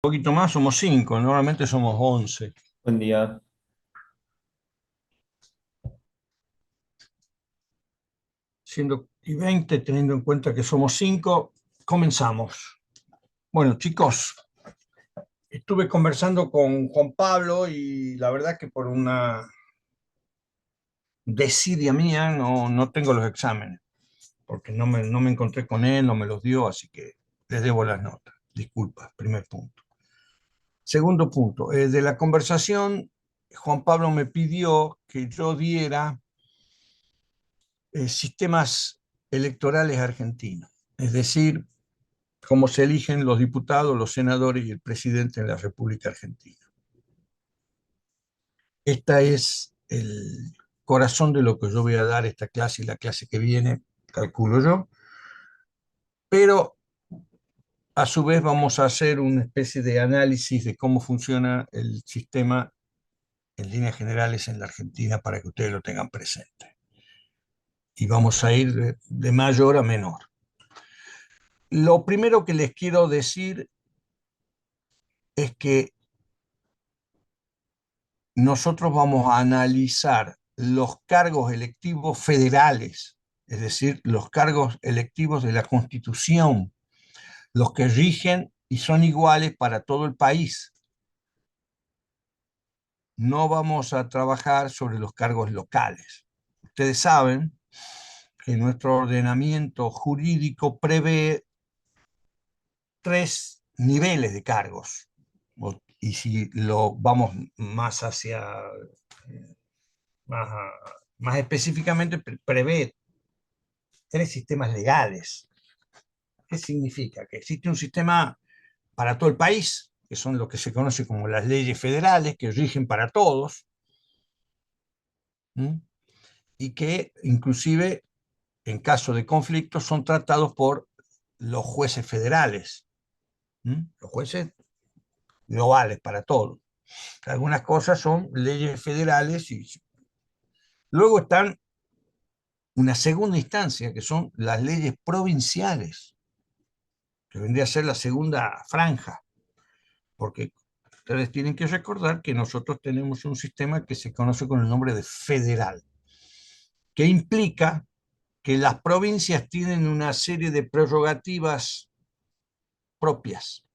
Un poquito más, somos 5, normalmente somos 11. Buen día. Siendo y 20, teniendo en cuenta que somos 5, comenzamos. Bueno, chicos, estuve conversando con Juan Pablo y la verdad que por una desidia mía no tengo los exámenes, porque no me encontré con él, no me los dio, así que les debo las notas. Disculpa, primer punto. Segundo punto, de la conversación, Juan Pablo me pidió que yo diera sistemas electorales argentinos, es decir, cómo se eligen los diputados, los senadores y el presidente en la República Argentina. Este es el corazón de lo que yo voy a dar esta clase y la clase que viene, calculo yo, pero a su vez vamos a hacer una especie de análisis de cómo funciona el sistema en líneas generales en la Argentina para que ustedes lo tengan presente. Y vamos a ir de mayor a menor. Lo primero que les quiero decir es que nosotros vamos a analizar los cargos electivos federales, es decir, los cargos electivos de la Constitución, los que rigen y son iguales para todo el país. No vamos a trabajar sobre los cargos locales. Ustedes saben que nuestro ordenamiento jurídico prevé 3 niveles de cargos. Y si lo vamos más hacia más, más específicamente, prevé 3 sistemas legales. ¿Qué significa? Que existe un sistema para todo el país, que son lo que se conoce como las leyes federales, que rigen para todos, ¿m? Y que inclusive en caso de conflicto son tratados por los jueces federales, ¿m? Los jueces globales para todos. Algunas cosas son leyes federales y luego están una segunda instancia, que son las leyes provinciales, que vendría a ser la segunda franja, porque ustedes tienen que recordar que nosotros tenemos un sistema que se conoce con el nombre de federal, que implica que las provincias tienen una serie de prerrogativas propias.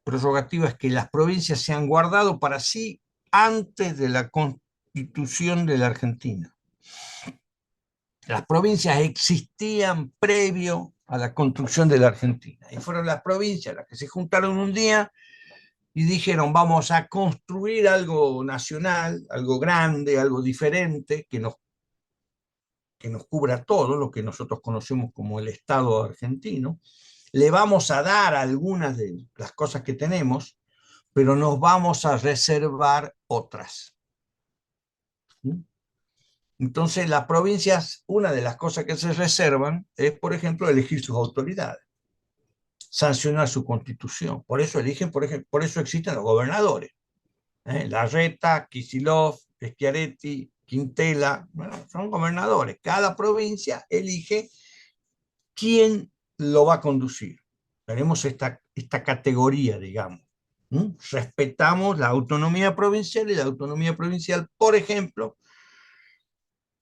Prerrogativas que las provincias se han guardado para sí antes de la constitución de la Argentina. Las provincias existían previo a la construcción de la Argentina y fueron las provincias las que se juntaron un día y dijeron vamos a construir algo nacional, algo grande, algo diferente que nos cubra todo lo que nosotros conocemos como el Estado argentino. Le vamos a dar algunas de las cosas que tenemos, pero nos vamos a reservar otras. Entonces, las provincias, una de las cosas que se reservan es, por ejemplo, elegir sus autoridades, sancionar su constitución. Por eso eligen, por ejemplo, por eso existen los gobernadores. Larreta, Kicillof, Schiaretti, Quintela, bueno, son gobernadores. Cada provincia elige quién lo va a conducir. Tenemos esta categoría, digamos. Respetamos la autonomía provincial y la autonomía provincial, por ejemplo,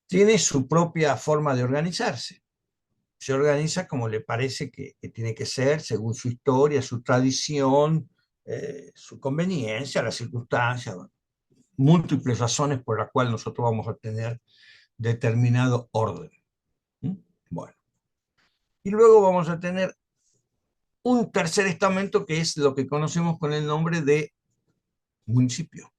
tiene su propia forma de organizarse. Se organiza como le parece que tiene que ser, según su historia, su tradición, su conveniencia, las circunstancias, bueno, múltiples razones por las cuales nosotros vamos a tener determinado orden. Bueno, y luego vamos a tener un tercer estamento que es lo que conocemos con el nombre de municipio.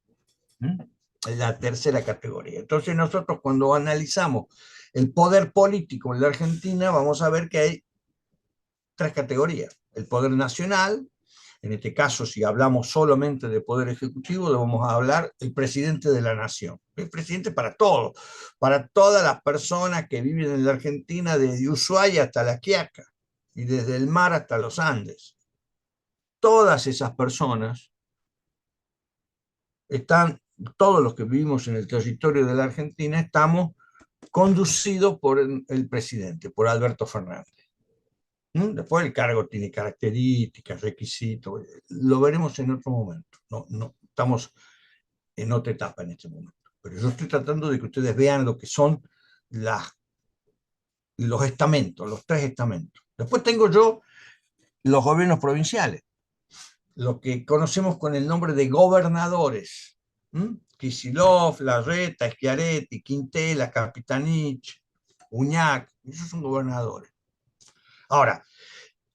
La tercera categoría. Entonces nosotros cuando analizamos el poder político en la Argentina vamos a ver que hay 3 categorías. El poder nacional, en este caso si hablamos solamente de poder ejecutivo, vamos a hablar del presidente de la nación. El presidente para todo, para todas las personas que viven en la Argentina, desde Ushuaia hasta La Quiaca y desde el mar hasta los Andes. Todas esas personas están, todos los que vivimos en el territorio de la Argentina, estamos conducidos por el presidente, por Alberto Fernández. Después el cargo tiene características, requisitos, lo veremos en otro momento. No, no, estamos en otra etapa en este momento. Pero yo estoy tratando de que ustedes vean lo que son los estamentos, los tres estamentos. Después tengo yo los gobiernos provinciales, lo que conocemos con el nombre de gobernadores. Kicillof, Larreta, Schiaretti, Quintela, Capitanich, Uñac, esos son gobernadores. Ahora,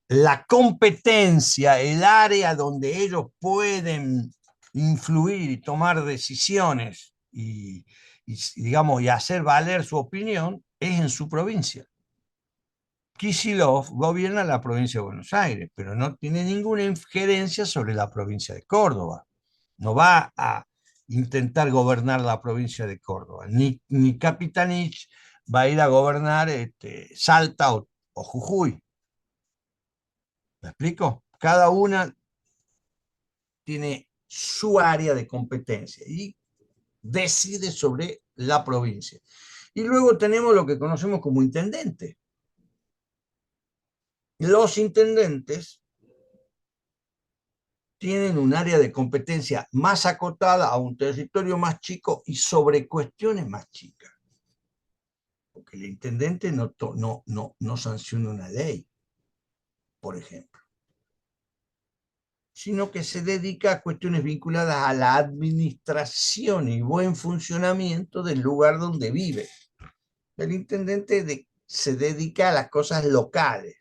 la competencia, el área donde ellos pueden influir y tomar decisiones digamos, y hacer valer su opinión es en su provincia. Kicillof gobierna la provincia de Buenos Aires, pero no tiene ninguna injerencia sobre la provincia de Córdoba. No va a intentar gobernar la provincia de Córdoba, ni Capitanich va a ir a gobernar Salta o Jujuy. ¿Me explico? Cada una tiene su área de competencia y decide sobre la provincia. Y luego tenemos lo que conocemos como intendente. Los intendentes tienen un área de competencia más acotada a un territorio más chico y sobre cuestiones más chicas. Porque el intendente no sanciona una ley, por ejemplo, sino que se dedica a cuestiones vinculadas a la administración y buen funcionamiento del lugar donde vive. El intendente se dedica a las cosas locales,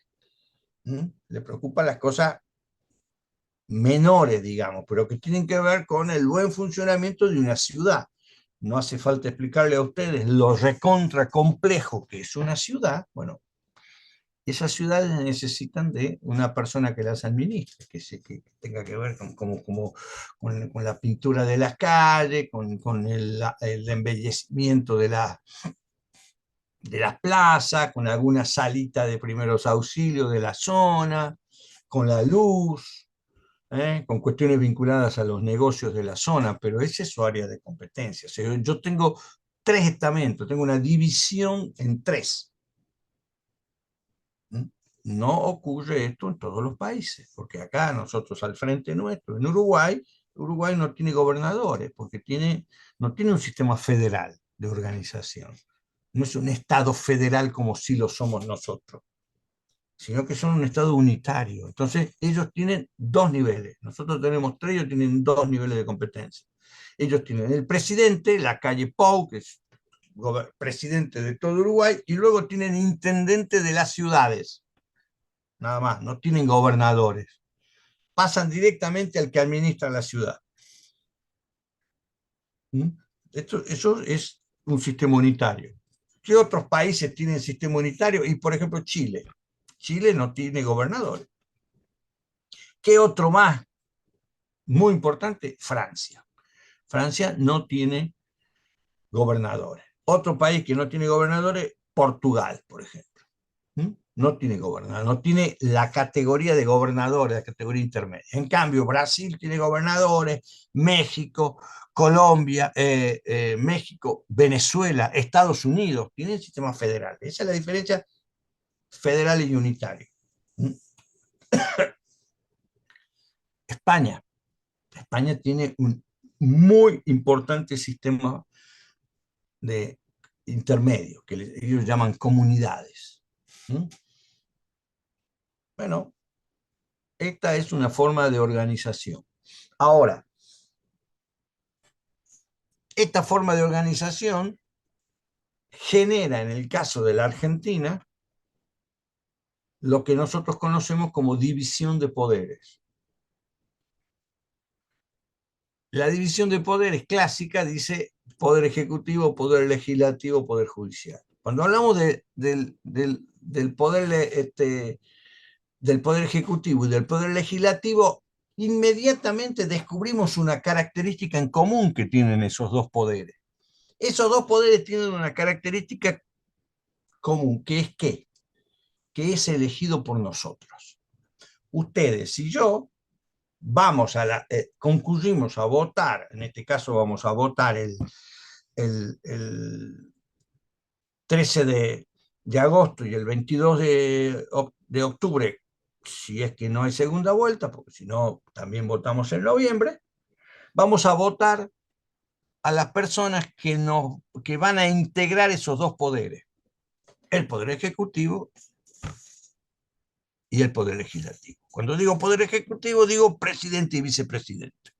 le preocupan las cosas menores, digamos, pero que tienen que ver con el buen funcionamiento de una ciudad. No hace falta explicarle a ustedes lo recontra complejo que es una ciudad. Bueno, esas ciudades necesitan de una persona que las administre, que tenga que ver con la pintura de las calles, con el embellecimiento de las plazas, con alguna salita de primeros auxilios de la zona, con la luz, con cuestiones vinculadas a los negocios de la zona, pero esa es su área de competencia. O sea, yo tengo tres estamentos, tengo una división en tres. No ocurre esto en todos los países, porque acá nosotros al frente nuestro, en Uruguay no tiene gobernadores, porque no tiene un sistema federal de organización. No es un Estado federal como si lo somos nosotros, sino que son un Estado unitario. Entonces, ellos tienen dos niveles. Nosotros tenemos tres, ellos tienen dos niveles de competencia. Ellos tienen el presidente, la calle Pou, que es presidente de todo Uruguay, y luego tienen intendente de las ciudades. Nada más, no tienen gobernadores. Pasan directamente al que administra la ciudad. Eso es un sistema unitario. ¿Qué otros países tienen sistema unitario? Y por ejemplo Chile. Chile no tiene gobernadores. ¿Qué otro más? Muy importante, Francia. Francia no tiene gobernadores. Otro país que no tiene gobernadores, Portugal, por ejemplo. No tiene gobernador, no tiene la categoría de gobernadores, la categoría intermedia. En cambio, Brasil tiene gobernadores, México, Colombia, México, Venezuela, Estados Unidos, tienen sistema federal. Esa es la diferencia federal y unitario. España. España tiene un muy importante sistema de intermedio, que ellos llaman comunidades. Bueno, esta es una forma de organización. Ahora, esta forma de organización genera, en el caso de la Argentina, lo que nosotros conocemos como división de poderes. La división de poderes clásica dice poder ejecutivo, poder legislativo, poder judicial. Cuando hablamos del poder ejecutivo y del poder legislativo, inmediatamente descubrimos una característica en común que tienen esos dos poderes. Esos dos poderes tienen una característica común, que es que es elegido por nosotros. Ustedes y yo concurrimos a votar, en este caso vamos a votar el 13 de agosto y el 22 de octubre, si es que no hay segunda vuelta, porque si no, también votamos en noviembre, vamos a votar a las personas que van a integrar esos dos poderes, el poder ejecutivo y el poder legislativo. Cuando digo poder ejecutivo, digo presidente y vicepresidente.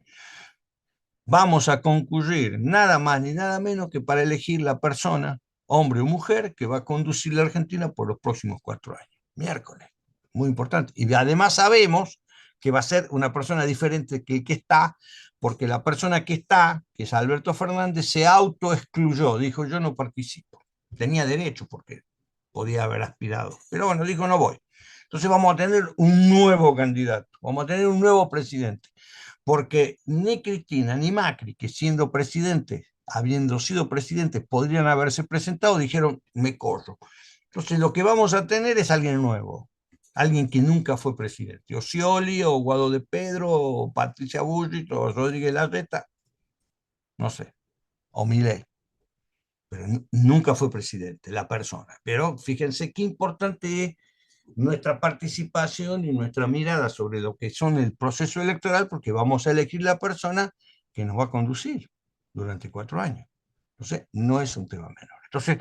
Vamos a concurrir nada más ni nada menos que para elegir la persona, hombre o mujer, que va a conducir la Argentina por los próximos 4 años. Miércoles, muy importante. Y además sabemos que va a ser una persona diferente que el que está, porque la persona que está, que es Alberto Fernández, se autoexcluyó, dijo yo no participo. Tenía derecho porque podía haber aspirado, pero bueno, dijo no voy. Entonces vamos a tener un nuevo candidato, vamos a tener un nuevo presidente, porque ni Cristina ni Macri, que siendo presidente, habiendo sido presidente, podrían haberse presentado, dijeron, me corro. Entonces lo que vamos a tener es alguien nuevo, alguien que nunca fue presidente, o Scioli, o Guado de Pedro, o Patricia Bullrich, o Rodríguez Larreta, no sé, o Milei, pero nunca fue presidente la persona. Pero fíjense qué importante es nuestra participación y nuestra mirada sobre lo que son el proceso electoral, porque vamos a elegir la persona que nos va a conducir durante 4 años. Entonces, no es un tema menor. Entonces,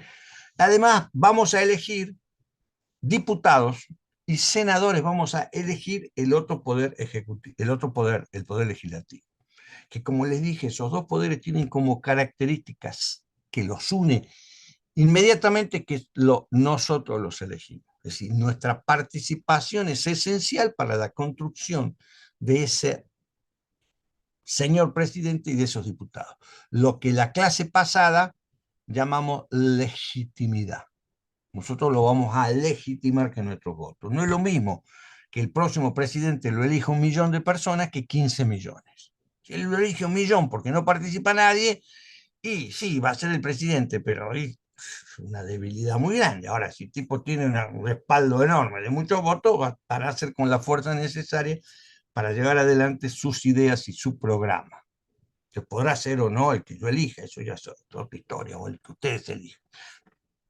además, vamos a elegir diputados y senadores, vamos a elegir el otro poder ejecutivo, el otro poder, el poder legislativo. Que como les dije, esos dos poderes tienen como características que los une inmediatamente que nosotros los elegimos. Es decir, nuestra participación es esencial para la construcción de ese señor presidente y de esos diputados. Lo que la clase pasada llamamos legitimidad. Nosotros lo vamos a legitimar que nuestros votos. No es lo mismo que el próximo presidente lo elija 1.000.000 de personas que 15 millones. Si él lo elige 1.000.000 porque no participa nadie, y sí, va a ser el presidente, pero es una debilidad muy grande. Ahora, si el tipo tiene un respaldo enorme de muchos votos, va a hacer con la fuerza necesaria para llevar adelante sus ideas y su programa. Se podrá ser o no el que yo elija, eso ya es otra historia, o el que ustedes elijan.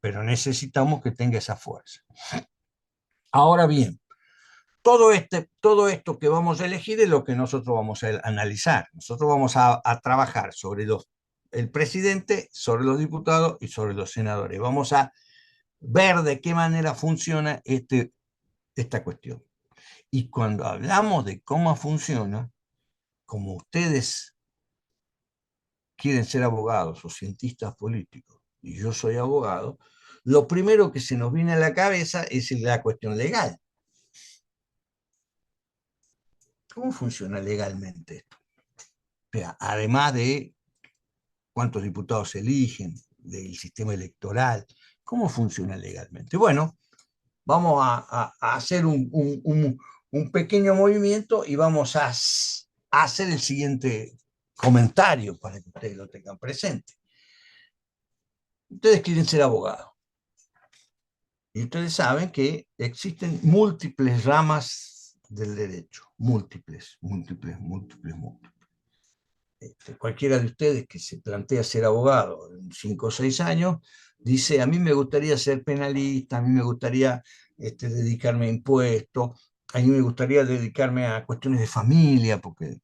Pero necesitamos que tenga esa fuerza. Ahora bien, todo esto que vamos a elegir es lo que nosotros vamos a analizar. Nosotros vamos a trabajar sobre el presidente, sobre los diputados y sobre los senadores. Vamos a ver de qué manera funciona esta cuestión. Y cuando hablamos de cómo funciona, como ustedes quieren ser abogados o cientistas políticos, y yo soy abogado, lo primero que se nos viene a la cabeza es la cuestión legal. ¿Cómo funciona legalmente esto? O sea, además de cuántos diputados se eligen, del sistema electoral, ¿cómo funciona legalmente? Bueno, vamos a hacer un pequeño movimiento y vamos a hacer el siguiente comentario para que ustedes lo tengan presente. Ustedes quieren ser abogados y ustedes saben que existen múltiples ramas del derecho, múltiples. Cualquiera de ustedes que se plantea ser abogado en 5 o 6 años, dice, a mí me gustaría ser penalista, a mí me gustaría dedicarme a impuestos, a mí me gustaría dedicarme a cuestiones de familia, porque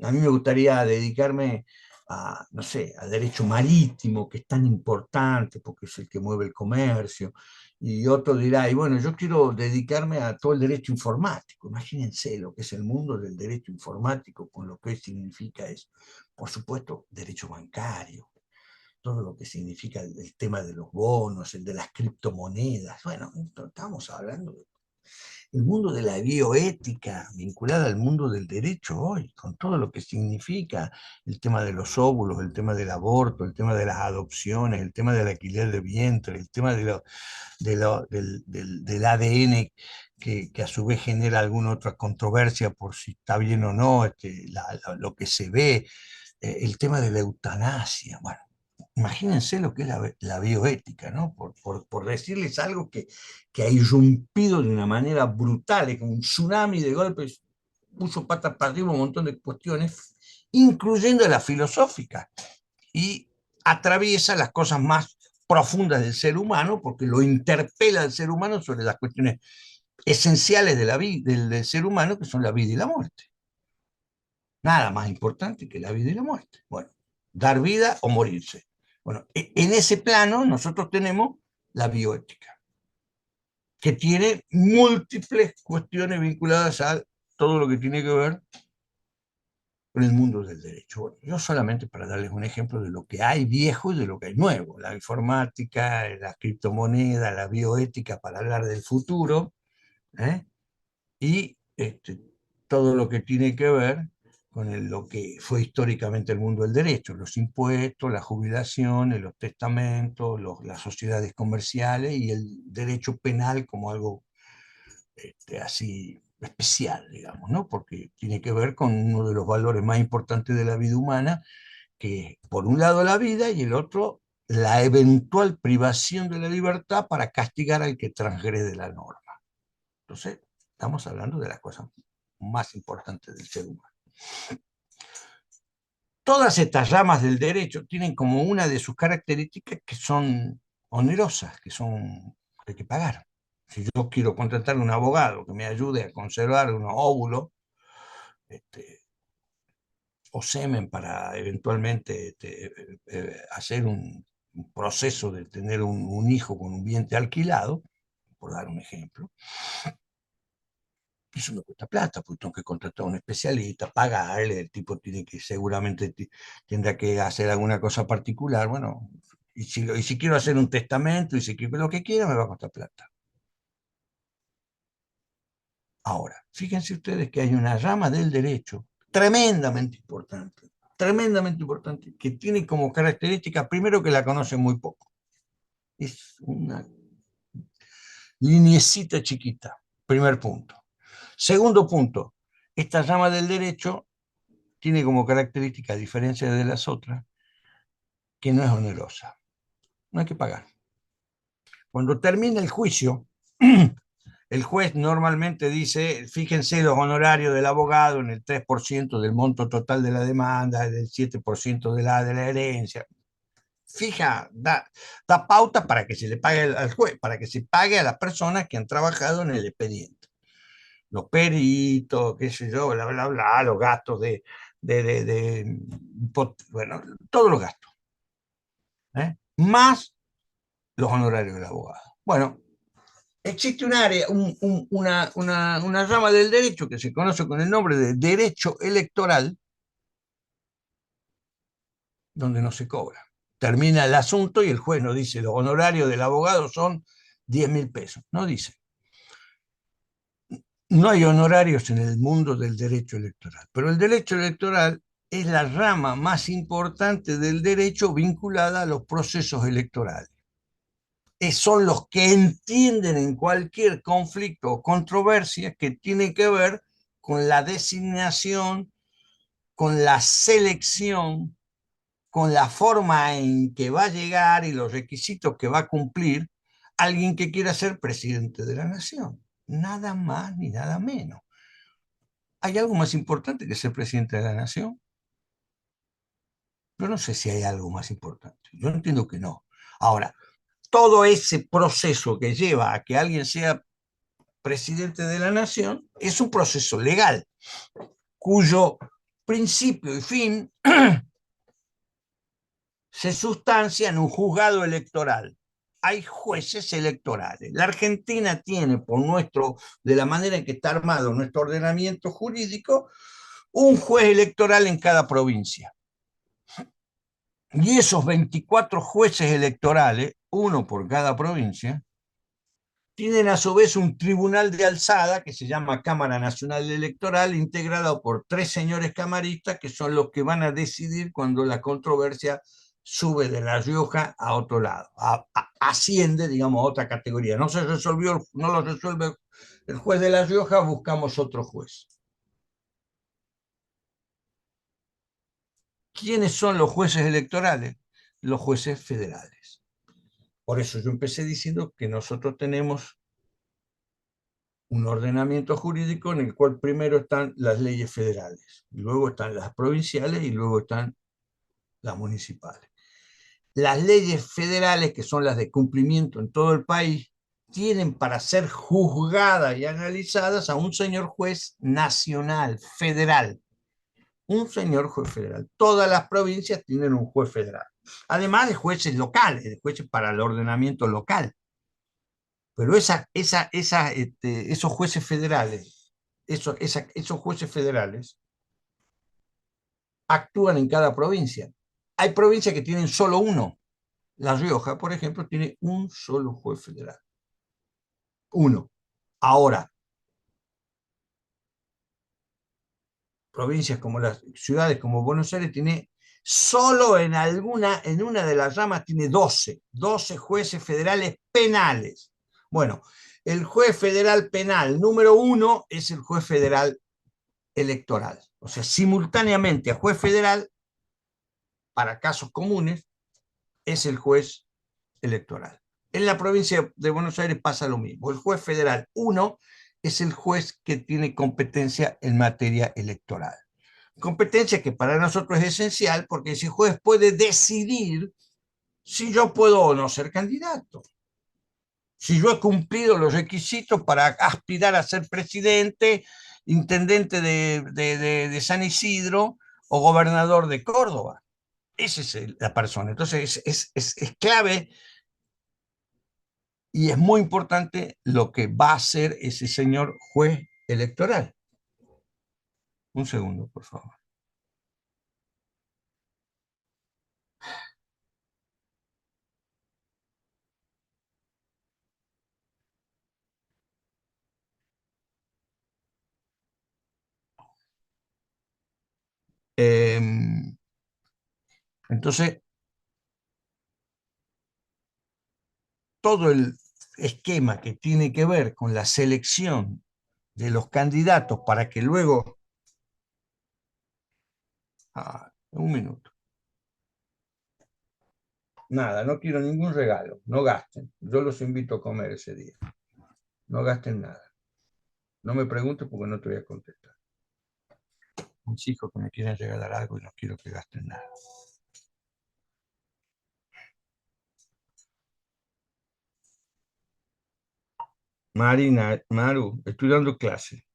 a mí me gustaría dedicarme a, no sé, a derecho marítimo, que es tan importante, porque es el que mueve el comercio, y otro dirá, y bueno, yo quiero dedicarme a todo el derecho informático. Imagínense lo que es el mundo del derecho informático, con lo que significa eso. Por supuesto, derecho bancario, todo lo que significa el tema de los bonos, el de las criptomonedas. Bueno, estamos hablando del mundo de la bioética vinculada al mundo del derecho hoy, con todo lo que significa el tema de los óvulos, el tema del aborto, el tema de las adopciones, el tema del alquiler de vientre, el tema del ADN que a su vez genera alguna otra controversia por si está bien o no, lo que se ve, el tema de la eutanasia. Bueno, imagínense lo que es la bioética, ¿no? Por decirles algo que ha irrumpido de una manera brutal, es como un tsunami de golpes, puso patas para arriba un montón de cuestiones, incluyendo la filosófica, y atraviesa las cosas más profundas del ser humano, porque lo interpela al ser humano sobre las cuestiones esenciales de del ser humano, que son la vida y la muerte. Nada más importante que la vida y la muerte. Bueno, dar vida o morirse. Bueno, en ese plano nosotros tenemos la bioética, que tiene múltiples cuestiones vinculadas a todo lo que tiene que ver con el mundo del derecho. Bueno, yo solamente para darles un ejemplo de lo que hay viejo y de lo que hay nuevo, la informática, la criptomoneda, la bioética para hablar del futuro, ¿eh? Y todo lo que tiene que ver con lo que fue históricamente el mundo del derecho, los impuestos, las jubilaciones, los testamentos, las sociedades comerciales y el derecho penal como algo así especial, digamos, ¿no? Porque tiene que ver con uno de los valores más importantes de la vida humana, que es, por un lado, la vida y el otro, la eventual privación de la libertad para castigar al que transgrede la norma. Entonces, estamos hablando de las cosas más importantes del ser humano. Todas estas ramas del derecho tienen como una de sus características que son onerosas, que hay que pagar. Si yo quiero contratar a un abogado que me ayude a conservar unos óvulos o semen para eventualmente hacer un proceso de tener un hijo con un vientre alquilado, por dar un ejemplo, eso me cuesta plata, porque tengo que contratar a un especialista, pagarle, el tipo tiene que seguramente tendrá que hacer alguna cosa particular, bueno, y si quiero hacer un testamento, y si quiero lo que quiera, me va a costar plata. Ahora, fíjense ustedes que hay una rama del derecho tremendamente importante, que tiene como característica, primero, que la conocen muy poco. Es una liniecita chiquita, primer punto. Segundo punto, esta rama del derecho tiene como característica, a diferencia de las otras, que no es onerosa. No hay que pagar. Cuando termina el juicio, el juez normalmente dice, fíjense los honorarios del abogado en el 3% del monto total de la demanda, del 7% de la herencia. Fija, da pauta para que se le pague al juez, para que se pague a las personas que han trabajado en el expediente. Los peritos, qué sé yo, bla, bla, bla, los gastos bueno, todos los gastos, más los honorarios del abogado. Bueno, existe un área, una rama del derecho que se conoce con el nombre de derecho electoral, donde no se cobra. Termina el asunto y el juez no dice, los honorarios del abogado son 10.000 pesos. No dice. No hay honorarios en el mundo del derecho electoral, pero el derecho electoral es la rama más importante del derecho vinculada a los procesos electorales. Son los que entienden en cualquier conflicto o controversia que tiene que ver con la designación, con la selección, con la forma en que va a llegar y los requisitos que va a cumplir alguien que quiera ser presidente de la nación. Nada más ni nada menos. ¿Hay algo más importante que ser presidente de la nación? Yo no sé si hay algo más importante. Yo entiendo que no. Ahora, todo ese proceso que lleva a que alguien sea presidente de la nación es un proceso legal, cuyo principio y fin se sustancia en un juzgado electoral. Hay jueces electorales. La Argentina tiene, de la manera en que está armado nuestro ordenamiento jurídico, un juez electoral en cada provincia. Y esos 24 jueces electorales, uno por cada provincia, tienen a su vez un tribunal de alzada que se llama Cámara Nacional Electoral, integrado por 3 señores camaristas que son los que van a decidir cuando la controversia sube de La Rioja a otro lado, asciende, digamos, a otra categoría. No lo resuelve el juez de La Rioja, buscamos otro juez. ¿Quiénes son los jueces electorales? Los jueces federales. Por eso yo empecé diciendo que nosotros tenemos un ordenamiento jurídico en el cual primero están las leyes federales, luego están las provinciales y luego están las municipales. Las leyes federales, que son las de cumplimiento en todo el país, tienen para ser juzgadas y analizadas a un señor juez nacional, federal. Un señor juez federal. Todas las provincias tienen un juez federal. Además de jueces locales, de jueces para el ordenamiento local. Pero esos jueces federales, esos jueces federales actúan en cada provincia. Hay provincias que tienen solo uno. La Rioja, por ejemplo, tiene un solo juez federal. Uno. Ahora, provincias como las ciudades como Buenos Aires tiene solo en una de las ramas tiene 12 jueces federales penales. Bueno, el juez federal penal número uno es el juez federal electoral. O sea, simultáneamente a juez federal, para casos comunes, es el juez electoral. En la provincia de Buenos Aires pasa lo mismo. El juez federal uno es el juez que tiene competencia en materia electoral. Competencia que para nosotros es esencial porque ese juez puede decidir si yo puedo o no ser candidato. Si yo he cumplido los requisitos para aspirar a ser presidente, intendente de San Isidro o gobernador de Córdoba. Esa es la persona. Entonces es clave y es muy importante lo que va a hacer ese señor juez electoral. Un segundo, por favor. Entonces, todo el esquema que tiene que ver con la selección de los candidatos para que luego... un minuto. Nada, no quiero ningún regalo, no gasten. Yo los invito a comer ese día. No gasten nada. No me preguntes porque no te voy a contestar. Mis hijos que me quieren regalar algo y no quiero que gasten nada. Marina, Maru, estoy dando clase.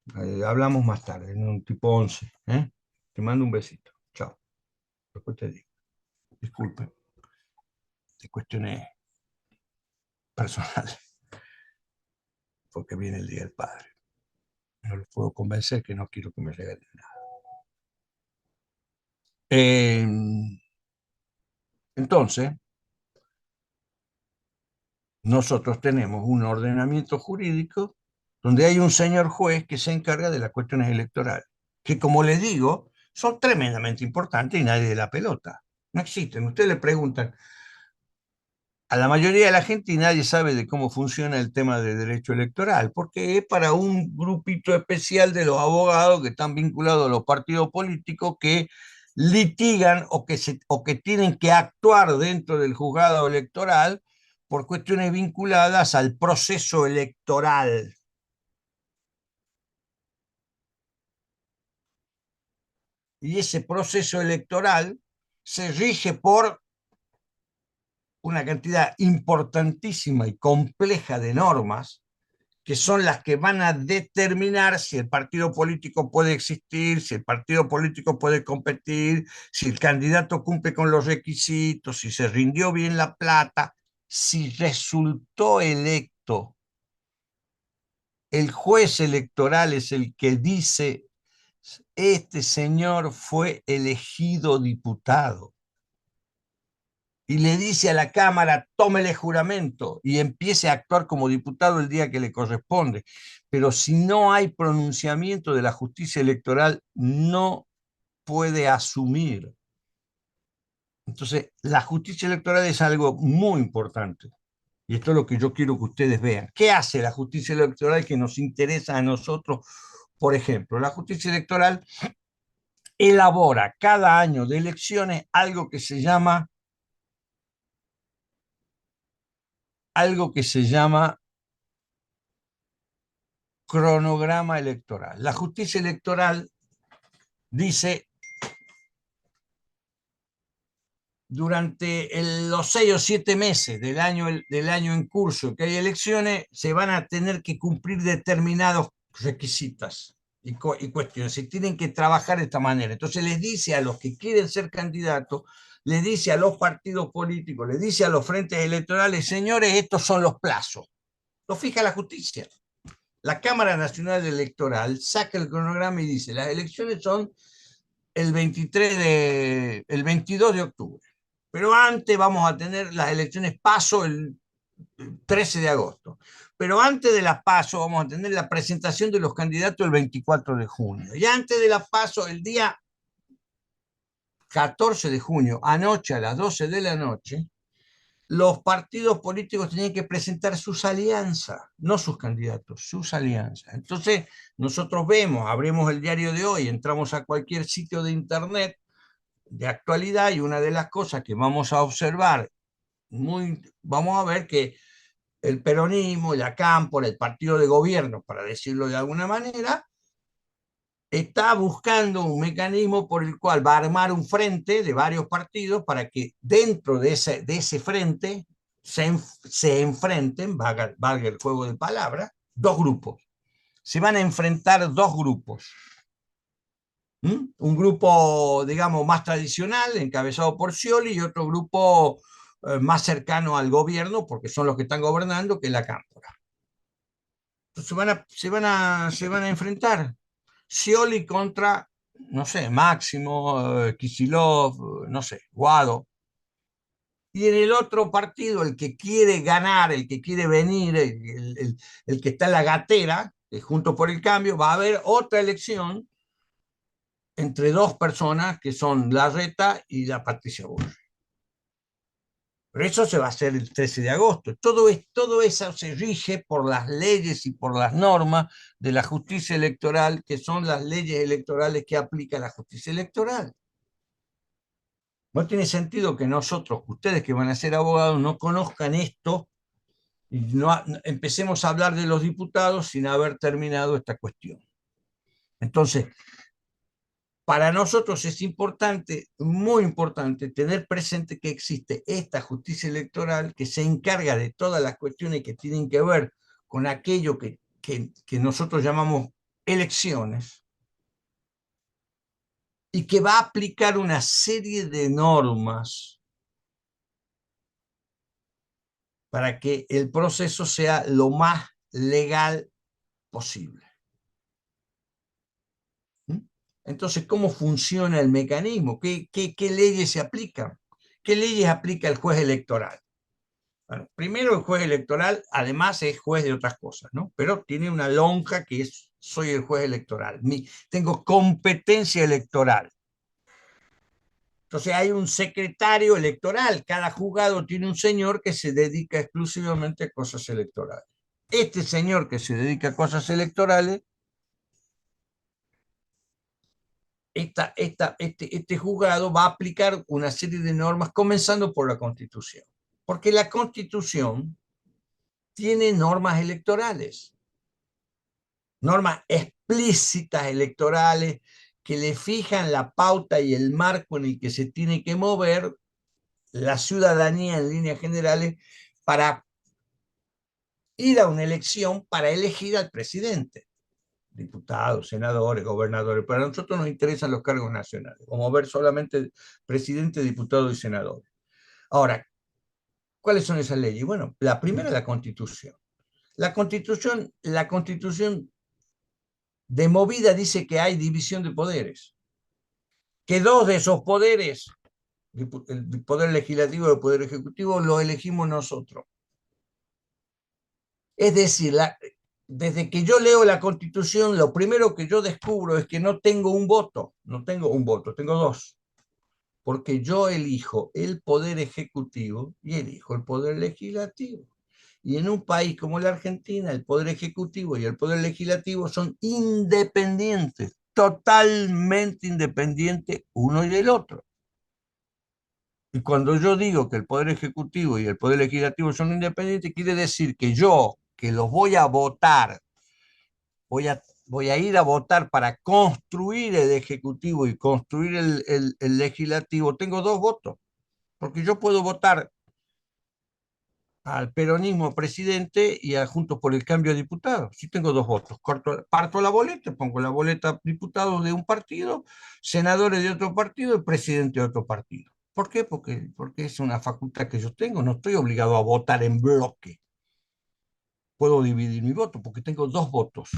Hablamos más tarde, en un tipo 11. ¿Eh? Te mando un besito. Chao. Después te digo. Disculpen. De cuestiones personales. Porque viene el Día del Padre. No los puedo convencer que no quiero que me regalen nada. Entonces, nosotros tenemos un ordenamiento jurídico donde hay un señor juez que se encarga de las cuestiones electorales, que como les digo, son tremendamente importantes y nadie de la pelota. No existen. Ustedes le preguntan a la mayoría de la gente y nadie sabe de cómo funciona el tema de derecho electoral, porque es para un grupito especial de los abogados que están vinculados a los partidos políticos que litigan o que tienen que actuar dentro del juzgado electoral por cuestiones vinculadas al proceso electoral. Y ese proceso electoral se rige por una cantidad importantísima y compleja de normas que son las que van a determinar si el partido político puede existir, si el partido político puede competir, si el candidato cumple con los requisitos, si se rindió bien la plata, si resultó electo. El juez electoral es el que dice, este señor fue elegido diputado. Y le dice a la Cámara, tómele juramento y empiece a actuar como diputado el día que le corresponde. Pero si no hay pronunciamiento de la justicia electoral, no puede asumir. Entonces, la justicia electoral es algo muy importante. Y esto es lo que yo quiero que ustedes vean. ¿Qué hace la justicia electoral que nos interesa a nosotros? Por ejemplo, la justicia electoral elabora cada año de elecciones algo que se llama cronograma electoral. La justicia electoral dice durante los 6 o 7 meses del año en curso que hay elecciones, se van a tener que cumplir determinados requisitos y cuestiones. Se tienen que trabajar de esta manera. Entonces les dice a los que quieren ser candidatos, les dice a los partidos políticos, les dice a los frentes electorales, señores, estos son los plazos. Lo fija la justicia. La Cámara Nacional Electoral saca el cronograma y dice, las elecciones son el 22 de octubre. Pero antes vamos a tener las elecciones PASO el 13 de agosto. Pero antes de las PASO vamos a tener la presentación de los candidatos el 24 de junio. Y antes de las PASO, el día 14 de junio, anoche a las 12 de la noche, los partidos políticos tenían que presentar sus alianzas, no sus candidatos, sus alianzas. Entonces, nosotros vemos, abrimos el diario de hoy, entramos a cualquier sitio de internet de actualidad y una de las cosas que vamos a observar, vamos a ver que el peronismo, la cámpora, el partido de gobierno, para decirlo de alguna manera, está buscando un mecanismo por el cual va a armar un frente de varios partidos para que dentro de ese frente se enfrenten, valga el juego de palabras, dos grupos. Se van a enfrentar dos grupos. Un grupo, digamos, más tradicional, encabezado por Scioli, y otro grupo más cercano al gobierno, porque son los que están gobernando, que es la Cámpora. Entonces se van a enfrentar. Scioli contra, no sé, Máximo, Kicillof, no sé, Guado. Y en el otro partido, el que quiere ganar, el que quiere venir, el que está en la gatera, Juntos por el Cambio, va a haber otra elección entre dos personas que son Larreta y la Patricia Bullrich. Pero eso se va a hacer el 13 de agosto. Todo eso se rige por las leyes y por las normas de la justicia electoral, que son las leyes electorales que aplica la justicia electoral. No tiene sentido que nosotros, ustedes que van a ser abogados, no conozcan esto y empecemos a hablar de los diputados sin haber terminado esta cuestión. Entonces, para nosotros es importante, muy importante, tener presente que existe esta justicia electoral que se encarga de todas las cuestiones que tienen que ver con aquello que nosotros llamamos elecciones y que va a aplicar una serie de normas para que el proceso sea lo más legal posible. Entonces, ¿cómo funciona el mecanismo? ¿Qué leyes se aplican? ¿Qué leyes aplica el juez electoral? Bueno, primero el juez electoral, además es juez de otras cosas, ¿no? Pero tiene una lonja que es, soy el juez electoral, tengo competencia electoral. Entonces hay un secretario electoral, cada juzgado tiene un señor que se dedica exclusivamente a cosas electorales. Este señor que se dedica a cosas electorales, este juzgado va a aplicar una serie de normas, comenzando por la Constitución. Porque la Constitución tiene normas electorales, normas explícitas electorales que le fijan la pauta y el marco en el que se tiene que mover la ciudadanía en líneas generales para ir a una elección para elegir al presidente, diputados, senadores, gobernadores. Para nosotros nos interesan los cargos nacionales, como ver solamente presidente, diputado y senadores. Ahora, ¿cuáles son esas leyes? Bueno, la primera es la Constitución. La Constitución de movida dice que hay división de poderes, que dos de esos poderes, el poder legislativo y el poder ejecutivo, lo elegimos nosotros. Es decir, desde que yo leo la Constitución, lo primero que yo descubro es que no tengo un voto, tengo dos, porque yo elijo el poder ejecutivo y elijo el poder legislativo. Y en un país como la Argentina, el poder ejecutivo y el poder legislativo son independientes, totalmente independientes uno y del otro. Y cuando yo digo que el poder ejecutivo y el poder legislativo son independientes, quiere decir que yo, que los voy a votar, voy a ir a votar para construir el ejecutivo y construir el legislativo, tengo dos votos. porque yo puedo votar al peronismo presidente y a Juntos por el Cambio a diputados. Si tengo dos votos, parto la boleta, pongo la boleta diputados de un partido, senadores de otro partido y presidente de otro partido. ¿Por qué? Porque es una facultad que yo tengo, no estoy obligado a votar en bloque. Puedo dividir mi voto porque tengo dos votos.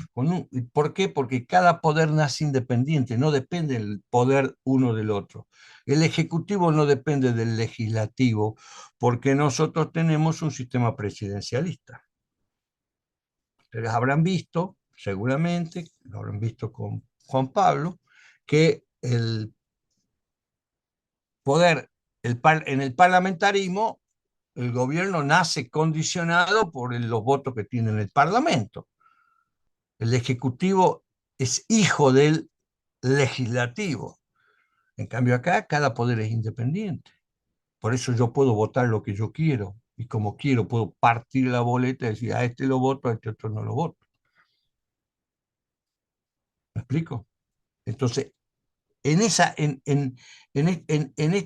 ¿Por qué? Porque cada poder nace independiente, no depende el poder uno del otro. El ejecutivo no depende del legislativo porque nosotros tenemos un sistema presidencialista. Ustedes habrán visto, seguramente, lo habrán visto con Juan Pablo, que el poder en el parlamentarismo, el gobierno nace condicionado por los votos que tiene en el Parlamento. El Ejecutivo es hijo del Legislativo. En cambio acá cada poder es independiente. Por eso yo puedo votar lo que yo quiero y como quiero puedo partir la boleta y decir a este lo voto, a este otro no lo voto. ¿Me explico? Entonces, en, esa, en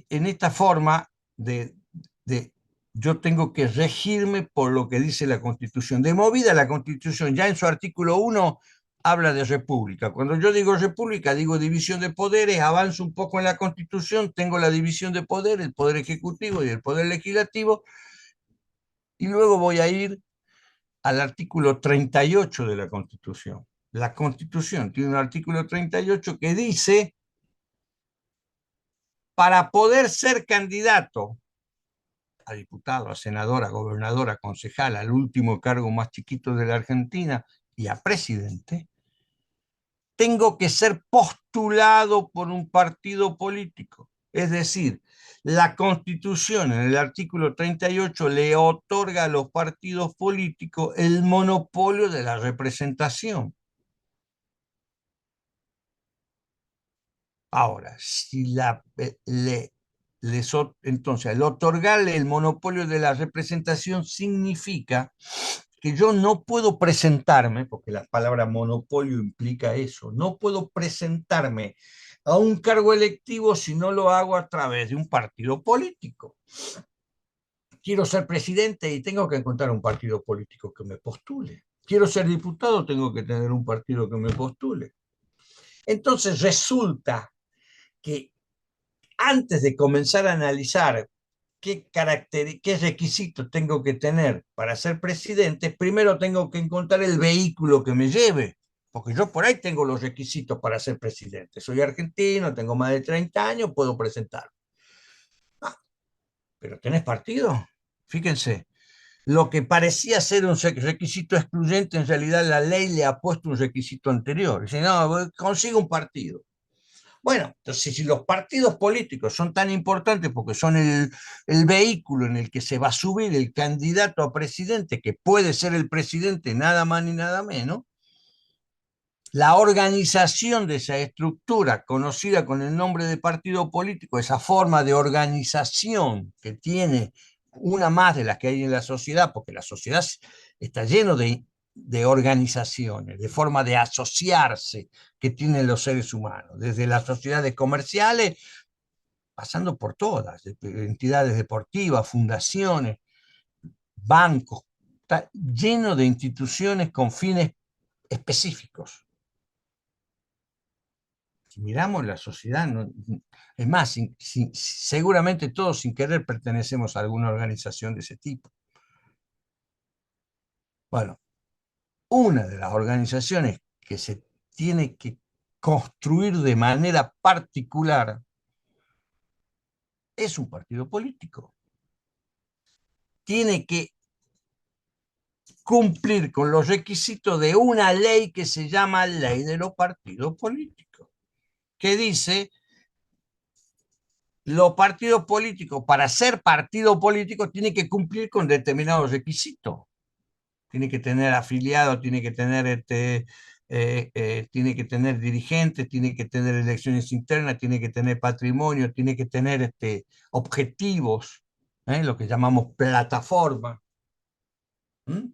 esta forma de yo tengo que regirme por lo que dice la Constitución. De movida la Constitución, ya en su artículo 1, habla de república. Cuando yo digo república, digo división de poderes, avanzo un poco en la Constitución, tengo la división de poderes, el poder ejecutivo y el poder legislativo, y luego voy a ir al artículo 38 de la Constitución. La Constitución tiene un artículo 38 que dice, para poder ser candidato a diputado, a senador, a gobernador, a concejal, al último cargo más chiquito de la Argentina y a presidente, tengo que ser postulado por un partido político. Es decir, la Constitución en el artículo 38 le otorga a los partidos políticos el monopolio de la representación. Ahora, si entonces, el otorgarle el monopolio de la representación significa que yo no puedo presentarme, porque la palabra monopolio implica eso, no puedo presentarme a un cargo electivo si no lo hago a través de un partido político. Quiero ser presidente y tengo que encontrar un partido político que me postule. Quiero ser diputado, tengo que tener un partido que me postule. Entonces resulta que antes de comenzar a analizar qué requisitos tengo que tener para ser presidente, primero tengo que encontrar el vehículo que me lleve, porque yo por ahí tengo los requisitos para ser presidente. Soy argentino, tengo más de 30 años, puedo presentar. Ah, pero ¿tenés partido? Fíjense, lo que parecía ser un requisito excluyente, en realidad la ley le ha puesto un requisito anterior. Dice, no, consigo un partido. Bueno, entonces si los partidos políticos son tan importantes porque son el vehículo en el que se va a subir el candidato a presidente, que puede ser el presidente nada más ni nada menos, la organización de esa estructura conocida con el nombre de partido político, esa forma de organización que tiene una más de las que hay en la sociedad, porque la sociedad está lleno de organizaciones, de forma de asociarse que tienen los seres humanos, desde las sociedades comerciales, pasando por todas, entidades deportivas, fundaciones, bancos, está lleno de instituciones con fines específicos. Si miramos la sociedad, es más, seguramente todos sin querer pertenecemos a alguna organización de ese tipo. Bueno, una de las organizaciones que se tiene que construir de manera particular es un partido político. Tiene que cumplir con los requisitos de una ley que se llama Ley de los Partidos Políticos, que dice los partidos políticos, para ser partido político, tienen que cumplir con determinados requisitos. Tiene que tener afiliados, tiene que tener dirigentes, tiene que tener elecciones internas, tiene que tener patrimonio, tiene que tener objetivos, lo que llamamos plataforma. ¿Mm?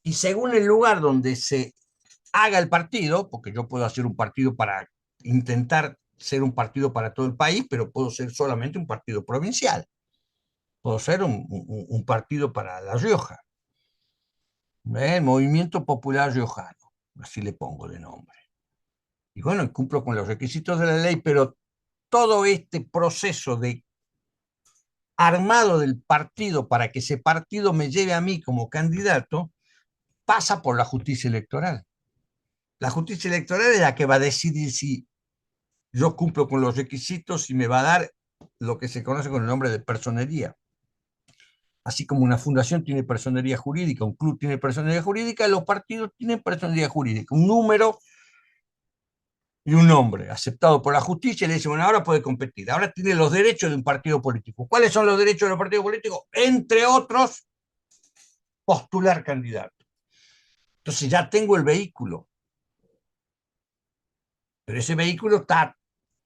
Y según el lugar donde se haga el partido, porque yo puedo hacer un partido para intentar ser un partido para todo el país, pero puedo ser solamente un partido provincial. Puedo ser un partido para La Rioja, el Movimiento Popular Riojano, así le pongo de nombre. Y bueno, cumplo con los requisitos de la ley, pero todo este proceso de armado del partido para que ese partido me lleve a mí como candidato pasa por la justicia electoral. La justicia electoral es la que va a decidir si yo cumplo con los requisitos y me va a dar lo que se conoce con el nombre de personería. Así como una fundación tiene personería jurídica, un club tiene personería jurídica, los partidos tienen personería jurídica, un número y un nombre aceptado por la justicia, y le dice, bueno, ahora puede competir, ahora tiene los derechos de un partido político. ¿Cuáles son los derechos de los partidos políticos? Entre otros, postular candidato. Entonces ya tengo el vehículo, pero ese vehículo está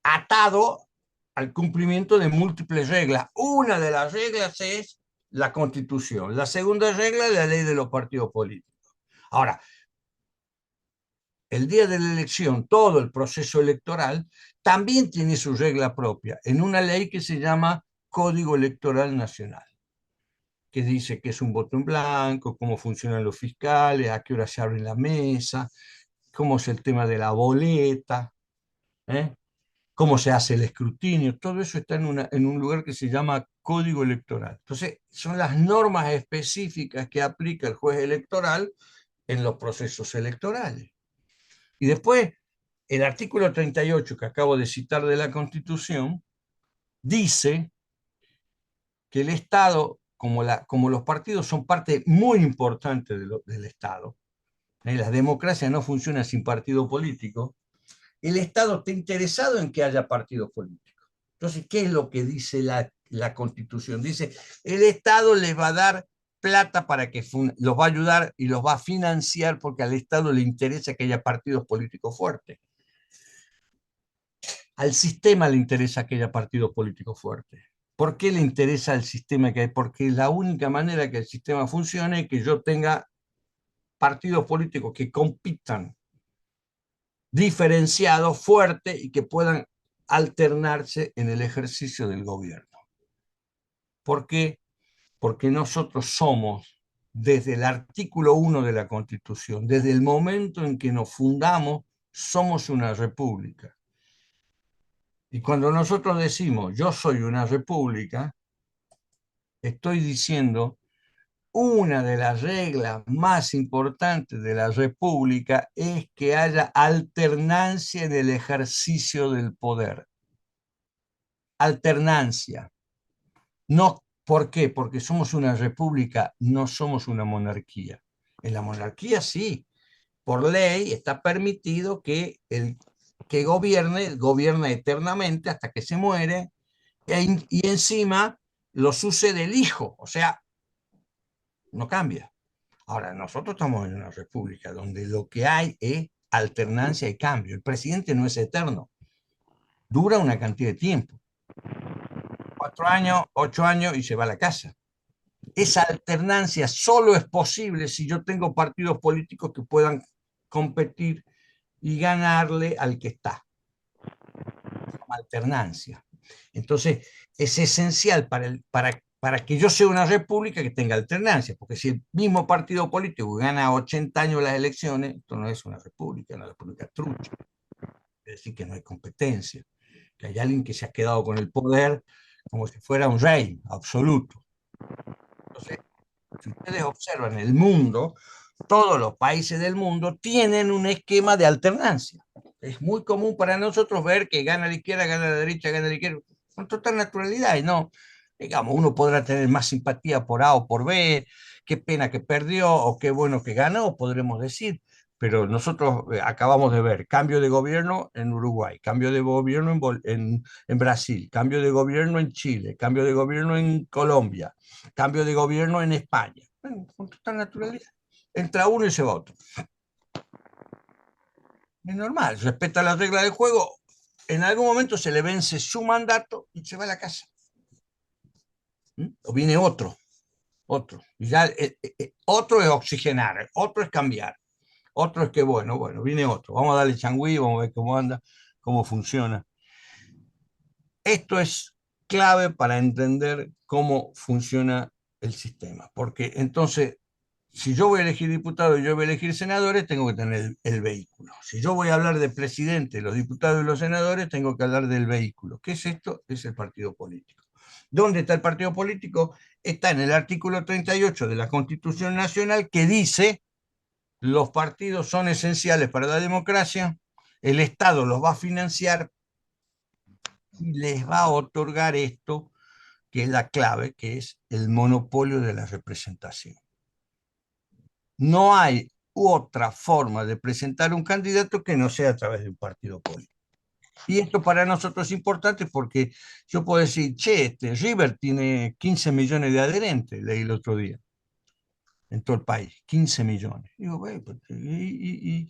atado al cumplimiento de múltiples reglas. Una de las reglas es la Constitución, la segunda regla es la ley de los partidos políticos. Ahora, el día de la elección, todo el proceso electoral también tiene su regla propia, en una ley que se llama Código Electoral Nacional, que dice que es un voto en blanco, cómo funcionan los fiscales, a qué hora se abre la mesa, cómo es el tema de la boleta, ¿eh? Cómo se hace el escrutinio, todo eso está en un lugar que se llama Código Electoral. Entonces, son las normas específicas que aplica el juez electoral en los procesos electorales. Y después, el artículo 38 que acabo de citar de la Constitución dice que el Estado, como los partidos son parte muy importante del Estado, la democracia no funciona sin partido político, el Estado está interesado en que haya partidos políticos. Entonces, ¿qué es lo que dice la Constitución? Dice, el Estado les va a dar plata para que los va a ayudar y los va a financiar porque al Estado le interesa que haya partidos políticos fuertes. Al sistema le interesa que haya partidos políticos fuertes. ¿Por qué le interesa al sistema que hay? Porque la única manera que el sistema funcione es que yo tenga partidos políticos que compitan diferenciados, fuertes y que puedan alternarse en el ejercicio del gobierno. ¿Por qué? Porque nosotros somos, desde el artículo 1 de la Constitución, desde el momento en que nos fundamos, somos una república. Y cuando nosotros decimos yo soy una república, estoy diciendo una de las reglas más importantes de la república es que haya alternancia en el ejercicio del poder. Alternancia. No, ¿por qué? Porque somos una república, no somos una monarquía. En la monarquía sí, por ley está permitido que el que gobierna eternamente hasta que se muere, y encima lo sucede el hijo, o sea, no cambia. Ahora, nosotros estamos en una república donde lo que hay es alternancia y cambio. El presidente no es eterno, dura una cantidad de tiempo, 4 años, 8 años y se va a la casa. Esa alternancia solo es posible si yo tengo partidos políticos que puedan competir y ganarle al que está. Alternancia. Entonces, es esencial para que yo sea una república que tenga alternancia, porque si el mismo partido político gana 80 años las elecciones, esto no es una república trucha. Es decir, que no hay competencia, que hay alguien que se ha quedado con el poder como si fuera un rey absoluto. Entonces, si ustedes observan el mundo, todos los países del mundo tienen un esquema de alternancia. Es muy común para nosotros ver que gana la izquierda, gana la derecha, gana la izquierda, con total naturalidad. Y no, digamos, uno podrá tener más simpatía por A o por B, qué pena que perdió o qué bueno que ganó, podremos decir. Pero nosotros acabamos de ver cambio de gobierno en Uruguay, cambio de gobierno en Brasil, cambio de gobierno en Chile, cambio de gobierno en Colombia, cambio de gobierno en España. Bueno, con total naturalidad. Entra uno y se va otro. Es normal, respeta las reglas del juego. En algún momento se le vence su mandato y se va a la casa. O viene otro. Y ya, otro es oxigenar, otro es cambiar, otro es que, bueno, viene otro. Vamos a darle changüí, vamos a ver cómo anda, cómo funciona. Esto es clave para entender cómo funciona el sistema. Porque entonces, si yo voy a elegir diputados y yo voy a elegir senadores, tengo que tener el vehículo. Si yo voy a hablar de presidente, los diputados y los senadores, tengo que hablar del vehículo. ¿Qué es esto? Es el partido político. ¿Dónde está el partido político? Está en el artículo 38 de la Constitución Nacional, que dice: los partidos son esenciales para la democracia, el Estado los va a financiar y les va a otorgar esto, que es la clave, que es el monopolio de la representación. No hay otra forma de presentar un candidato que no sea a través de un partido político. Y esto para nosotros es importante porque yo puedo decir, che, River tiene 15 millones de adherentes, leí el otro día, en todo el país, 15 millones. Digo, güey, ¿y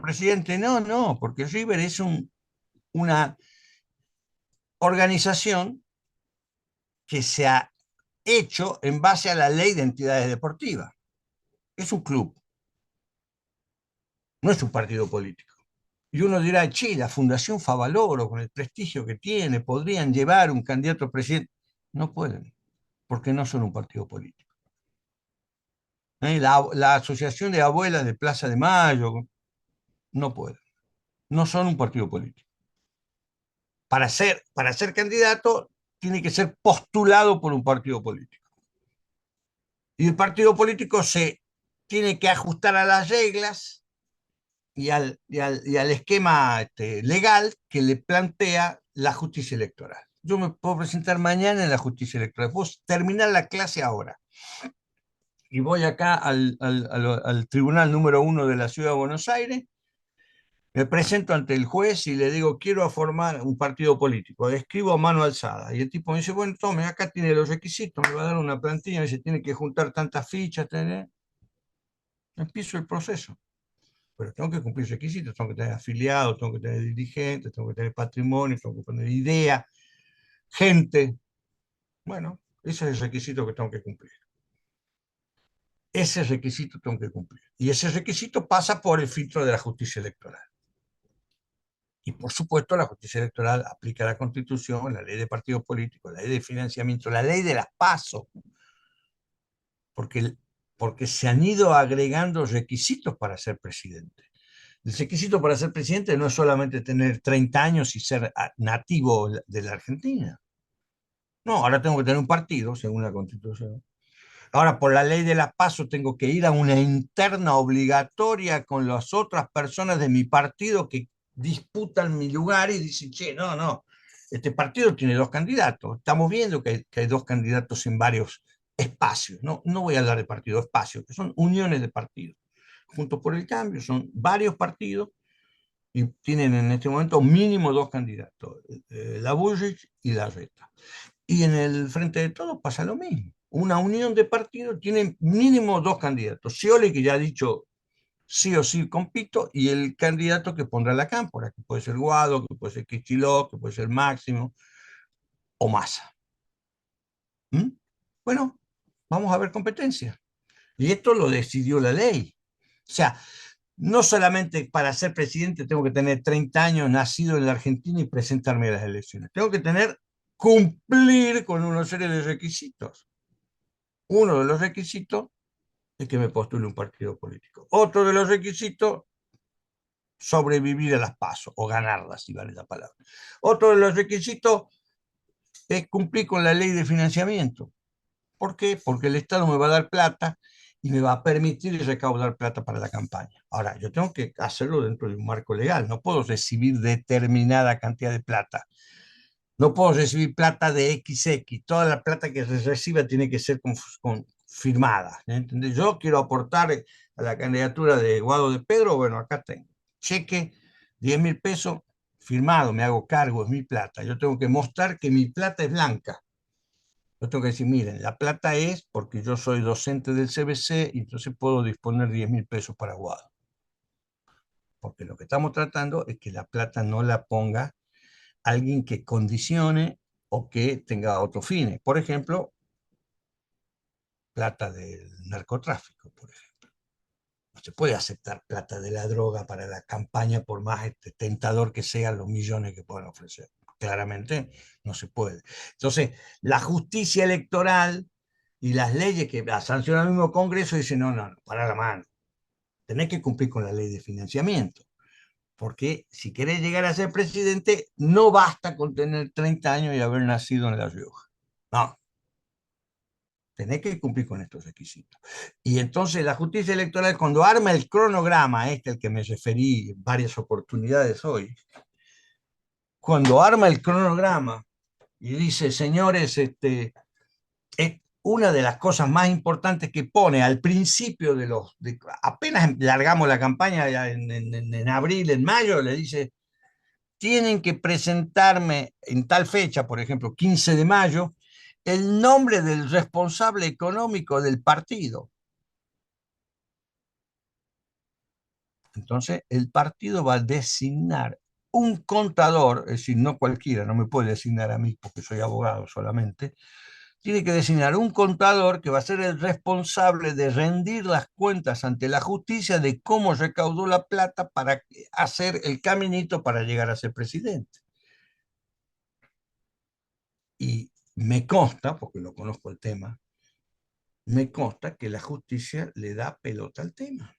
presidente? No, no, porque River es una organización que se ha hecho en base a la ley de entidades deportivas. Es un club, no es un partido político. Y uno dirá, che, la Fundación Favaloro, con el prestigio que tiene, podrían llevar un candidato a presidente. No pueden, porque no son un partido político. La Asociación de Abuelas de Plaza de Mayo, no pueden. No son un partido político. Para ser candidato, tiene que ser postulado por un partido político. Y el partido político se tiene que ajustar a las reglas y al esquema legal que le plantea la justicia electoral. Yo me puedo presentar mañana en la justicia electoral, puedo terminar la clase ahora y voy acá al tribunal número 1 de la ciudad de Buenos Aires, me presento ante el juez y le digo, quiero formar un partido político, escribo a mano alzada, y el tipo me dice, bueno, tome, acá tiene los requisitos, me va a dar una plantilla, me dice, tiene que juntar tantas fichas, empiezo el proceso. Pero tengo que cumplir requisitos, tengo que tener afiliados, tengo que tener dirigentes, tengo que tener patrimonio, tengo que tener idea, gente. Bueno, ese es el requisito que tengo que cumplir. Ese requisito tengo que cumplir. Y ese requisito pasa por el filtro de la justicia electoral. Y por supuesto, la justicia electoral aplica la Constitución, la ley de partidos políticos, la ley de financiamiento, la ley de las PASO, porque se han ido agregando requisitos para ser presidente. El requisito para ser presidente no es solamente tener 30 años y ser nativo de la Argentina. No, ahora tengo que tener un partido, según la Constitución. Ahora, por la ley de las PASO, tengo que ir a una interna obligatoria con las otras personas de mi partido que disputan mi lugar y dicen, che, no, no, este partido tiene dos candidatos. Estamos viendo que hay dos candidatos en varios espacios. No, no voy a hablar de partido, espacios, que son uniones de partidos. Juntos por el Cambio, son varios partidos y tienen en este momento mínimo dos candidatos, la Bullrich y la Reta. Y en el Frente de Todos pasa lo mismo. Una unión de partidos tiene mínimo dos candidatos. Scioli, que ya ha dicho sí o sí compito, y el candidato que pondrá la cámpora, que puede ser Guado, que puede ser Kicillof, que puede ser Máximo o Massa. ¿Mm? Bueno, vamos a ver competencia. Y esto lo decidió la ley. O sea, no solamente para ser presidente tengo que tener 30 años, nacido en la Argentina y presentarme a las elecciones. Tengo que cumplir con una serie de requisitos. Uno de los requisitos es que me postule un partido político. Otro de los requisitos, sobrevivir a las PASO o ganarlas, si vale la palabra. Otro de los requisitos es cumplir con la ley de financiamiento. ¿Por qué? Porque el Estado me va a dar plata y me va a permitir recaudar plata para la campaña. Ahora, yo tengo que hacerlo dentro de un marco legal. No puedo recibir determinada cantidad de plata. No puedo recibir plata de XX. Toda la plata que se reciba tiene que ser firmada. ¿Entendés? Yo quiero aportar a la candidatura de Guado de Pedro. Bueno, acá tengo. Cheque, 10.000 pesos, firmado, me hago cargo, es mi plata. Yo tengo que mostrar que mi plata es blanca. Yo tengo que decir, miren, la plata es porque yo soy docente del CBC y entonces puedo disponer 10.000 pesos para Guado. Porque lo que estamos tratando es que la plata no la ponga alguien que condicione o que tenga otros fines. Por ejemplo, plata del narcotráfico, por ejemplo. No se puede aceptar plata de la droga para la campaña por más tentador que sean los millones que puedan ofrecer. claramente no se puede. Entonces, la justicia electoral y las leyes que sanciona el mismo Congreso dicen, no, no, no, para la mano, tenés que cumplir con la ley de financiamiento, porque si querés llegar a ser presidente, no basta con tener 30 años y haber nacido en La Rioja. No, tenés que cumplir con estos requisitos. Y entonces la justicia electoral, cuando arma el cronograma, este al que me referí en varias oportunidades hoy, cuando arma el cronograma y dice, señores, es una de las cosas más importantes que pone al principio apenas largamos la campaña ya en abril, en mayo, le dice, tienen que presentarme en tal fecha, por ejemplo, 15 de mayo, el nombre del responsable económico del partido. Entonces, el partido va a designar un contador, es decir, no cualquiera, no me puede designar a mí porque soy abogado solamente, tiene que designar un contador que va a ser el responsable de rendir las cuentas ante la justicia de cómo recaudó la plata para hacer el caminito para llegar a ser presidente. Y me consta, porque lo conozco el tema, me consta que la justicia le da pelota al tema.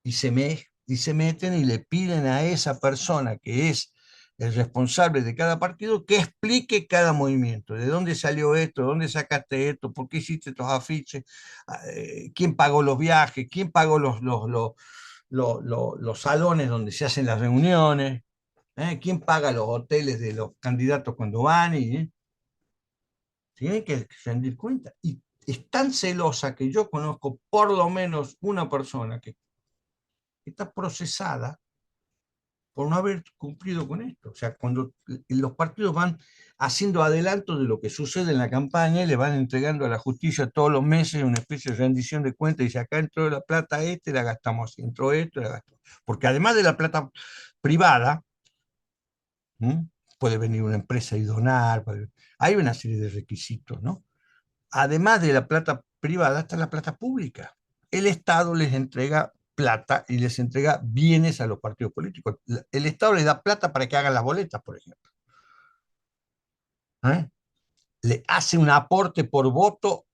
Y se meten y le piden a esa persona que es el responsable de cada partido que explique cada movimiento, de dónde salió esto, dónde sacaste esto, por qué hiciste estos afiches, quién pagó los viajes, quién pagó los salones donde se hacen las reuniones, quién paga los hoteles de los candidatos cuando van, y tienen que rendir cuenta. Y es tan celosa que yo conozco por lo menos una persona que está procesada por no haber cumplido con esto. O sea, cuando los partidos van haciendo adelanto de lo que sucede en la campaña y le van entregando a la justicia todos los meses una especie de rendición de cuentas y dice, acá entró la plata la gastamos así, entró esto, la gastamos. Porque además de la plata privada, ¿m? Puede venir una empresa y donar, hay una serie de requisitos, ¿no? Además de la plata privada, está la plata pública. El Estado les entrega plata y les entrega bienes a los partidos políticos. El Estado les da plata para que hagan las boletas, por ejemplo. ¿Eh? Le hace un aporte por voto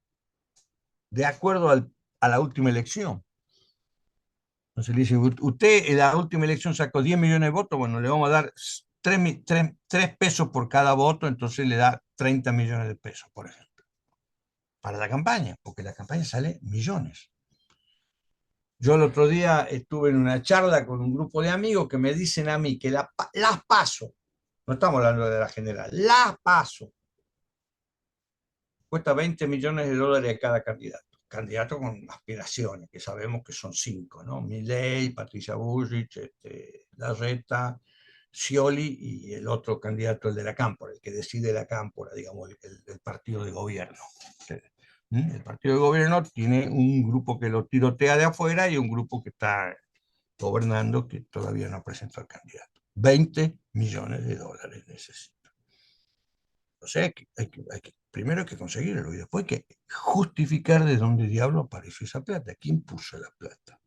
de acuerdo a la última elección. Entonces le dice, usted en la última elección sacó 10 millones de votos, bueno, le vamos a dar 3 pesos por cada voto, entonces le da 30 millones de pesos, por ejemplo, para la campaña, porque la campaña sale millones. Yo el otro día estuve en una charla con un grupo de amigos que me dicen a mí que las PASO, no estamos hablando de la general, las PASO, cuesta 20 millones de dólares a cada candidato. Candidato con aspiraciones, que sabemos que son 5, ¿no? Milei, Patricia Bullrich, Larreta, Scioli y el otro candidato, el de la Cámpora, el que decide la Cámpora, digamos, el partido de gobierno. El partido de gobierno tiene un grupo que lo tirotea de afuera y un grupo que está gobernando que todavía no presentó al candidato. 20 millones de dólares necesita. O sea, primero hay que conseguirlo y después hay que justificar de dónde diablo apareció esa plata, quién puso la plata.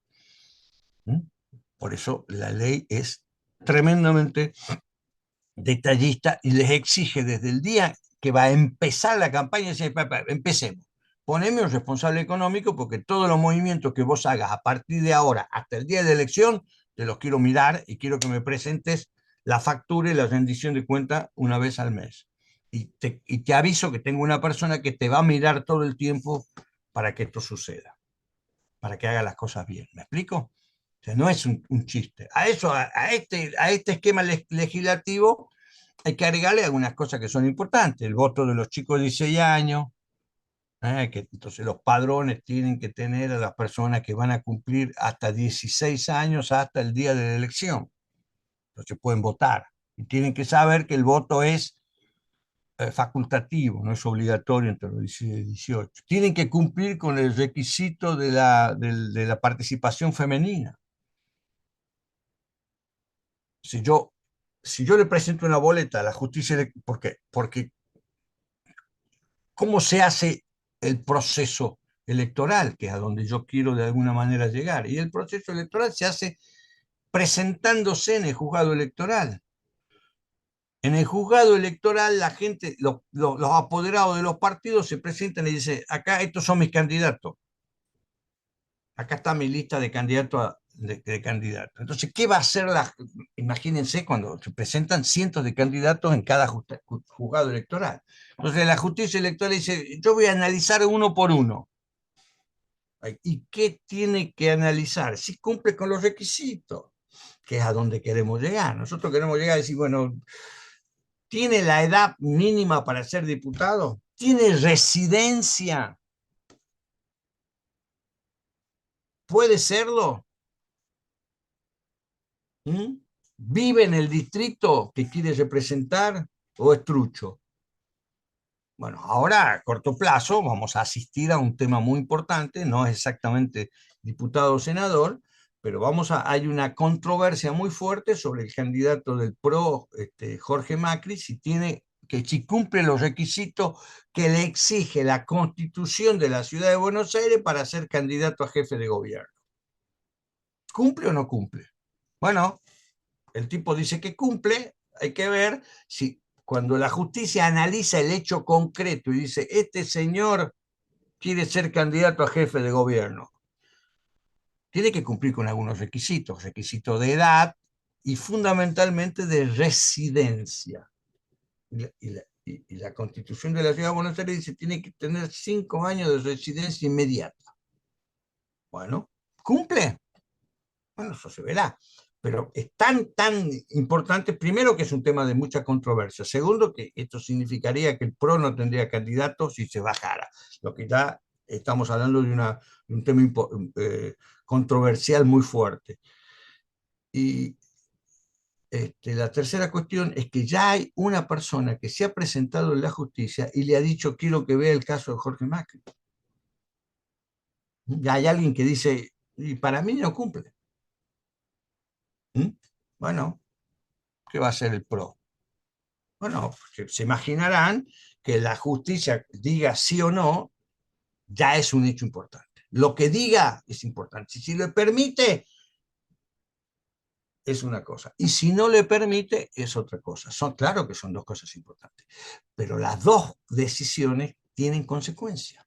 Por eso la ley es tremendamente detallista y les exige desde el día que va a empezar la campaña, decir, empecemos, poneme un responsable económico porque todos los movimientos que vos hagas a partir de ahora hasta el día de la elección, te los quiero mirar y quiero que me presentes la factura y la rendición de cuenta una vez al mes. Y te aviso que tengo una persona que te va a mirar todo el tiempo para que esto suceda, para que haga las cosas bien. ¿Me explico? O sea, no es un chiste. A este esquema legislativo hay que agregarle algunas cosas que son importantes. El voto de los chicos de 16 años, que entonces los padrones tienen que tener a las personas que van a cumplir hasta 16 años hasta el día de la elección. Entonces pueden votar. Y tienen que saber que el voto es facultativo, no es obligatorio entre los 16 y 18. Tienen que cumplir con el requisito de la participación femenina. Si yo, si yo le presento una boleta a la justicia, porque ¿cómo se hace el proceso electoral? Que es a donde yo quiero de alguna manera llegar. Y el proceso electoral se hace presentándose en el juzgado electoral. En el juzgado electoral la gente, los apoderados de los partidos se presentan y dicen, acá estos son mis candidatos, acá está mi lista de candidatos de candidatos. Entonces, ¿qué va a hacer la? Imagínense cuando se presentan cientos de candidatos en cada juzgado electoral. Entonces, la justicia electoral dice, yo voy a analizar uno por uno. ¿Y qué tiene que analizar? Si cumple con los requisitos, que es a donde queremos llegar. Nosotros queremos llegar y decir, bueno, ¿tiene la edad mínima para ser diputado? ¿Tiene residencia? ¿Puede serlo? ¿Mm? ¿Vive en el distrito que quiere representar o es trucho? Bueno, ahora a corto plazo vamos a asistir a un tema muy importante, no es exactamente diputado o senador, pero hay una controversia muy fuerte sobre el candidato del PRO, Jorge Macri, si cumple los requisitos que le exige la Constitución de la Ciudad de Buenos Aires para ser candidato a jefe de gobierno. ¿Cumple o no cumple? Bueno, el tipo dice que cumple, hay que ver si cuando la justicia analiza el hecho concreto y dice, este señor quiere ser candidato a jefe de gobierno, tiene que cumplir con algunos requisitos, requisitos de edad y fundamentalmente de residencia. Y la Constitución de la Ciudad de Buenos Aires dice tiene que tener 5 años de residencia inmediata. Bueno, ¿cumple? Bueno, eso se verá. Pero es tan importante, primero que es un tema de mucha controversia, segundo que esto significaría que el PRO no tendría candidato si se bajara, lo que ya estamos hablando de un tema controversial muy fuerte. Y la tercera cuestión es que ya hay una persona que se ha presentado en la justicia y le ha dicho quiero que vea el caso de Jorge Macri. Ya hay alguien que dice, y para mí no cumple. ¿Mm? Bueno, ¿qué va a hacer el PRO? Bueno, se imaginarán que la justicia diga sí o no, ya es un hecho importante. Lo que diga es importante. Si le permite, es una cosa. Y si no le permite, es otra cosa. Claro que son dos cosas importantes. Pero las dos decisiones tienen consecuencias.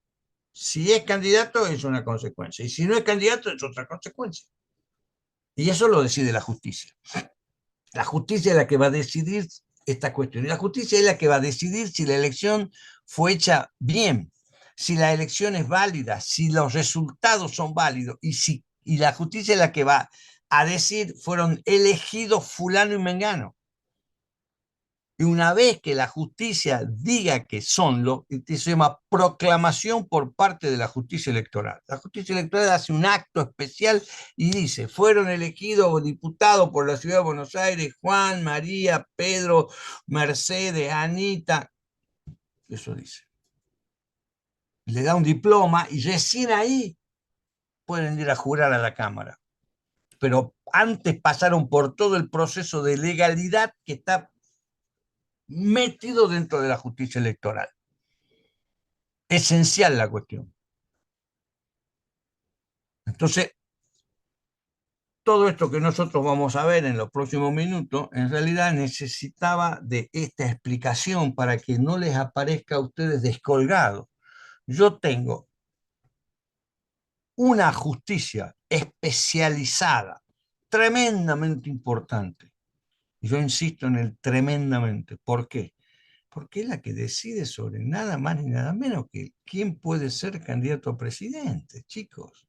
Si es candidato, es una consecuencia. Y si no es candidato, es otra consecuencia. Y eso lo decide la justicia. La justicia es la que va a decidir esta cuestión. Y la justicia es la que va a decidir si la elección fue hecha bien, si la elección es válida, si los resultados son válidos, y la justicia es la que va a decir fueron elegidos fulano y mengano. Y una vez que la justicia diga que son lo que se llama proclamación por parte de la justicia electoral. La justicia electoral hace un acto especial y dice, fueron elegidos diputados por la Ciudad de Buenos Aires Juan, María, Pedro, Mercedes, Anita. Eso dice. Le da un diploma y recién ahí pueden ir a jurar a la Cámara. Pero antes pasaron por todo el proceso de legalidad que está metido dentro de la justicia electoral. Esencial la cuestión. Entonces, todo esto que nosotros vamos a ver en los próximos minutos, en realidad necesitaba de esta explicación para que no les aparezca a ustedes descolgados. Yo tengo una justicia especializada, tremendamente importante. Yo insisto en el tremendamente. ¿Por qué? Porque es la que decide sobre nada más ni nada menos que quién puede ser candidato a presidente, chicos.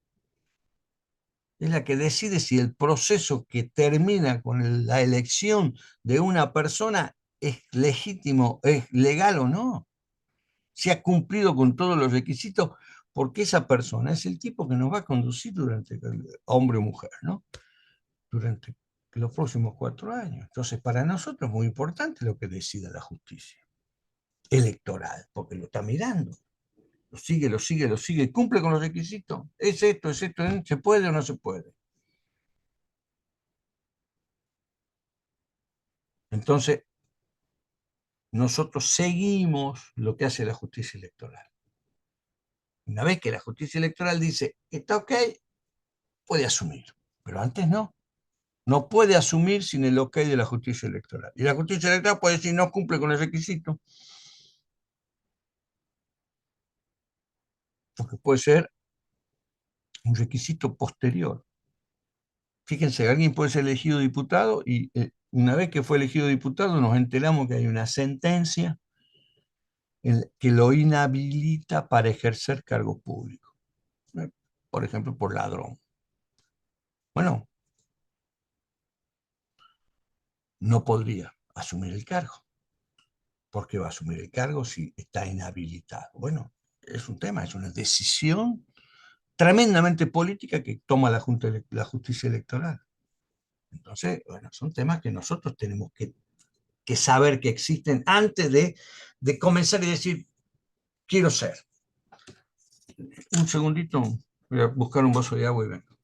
Es la que decide si el proceso que termina con la elección de una persona es legítimo, es legal o no, si ha cumplido con todos los requisitos, porque esa persona es el tipo que nos va a conducir durante, hombre o mujer, ¿no? Durante los próximos 4 años. Entonces, para nosotros es muy importante lo que decida la justicia electoral, porque lo está mirando. Lo sigue, cumple con los requisitos. Es esto, ¿se puede o no se puede? Entonces, nosotros seguimos lo que hace la justicia electoral. Una vez que la justicia electoral dice, está ok, puede asumir, pero antes no. no puede asumir sin el ok de la justicia electoral. Y la justicia electoral puede decir no cumple con el requisito, porque puede ser un requisito posterior. Fíjense, alguien puede ser elegido diputado y una vez que fue elegido diputado nos enteramos que hay una sentencia que lo inhabilita para ejercer cargos públicos, ¿eh? Por ejemplo, por ladrón. Bueno, no podría asumir el cargo. ¿Por qué va a asumir el cargo si está inhabilitado? Bueno, es un tema, es una decisión tremendamente política que toma la justicia electoral. Entonces, bueno, son temas que nosotros tenemos que saber que existen antes de comenzar y decir, quiero ser. Un segundito, voy a buscar un vaso de agua y vengo.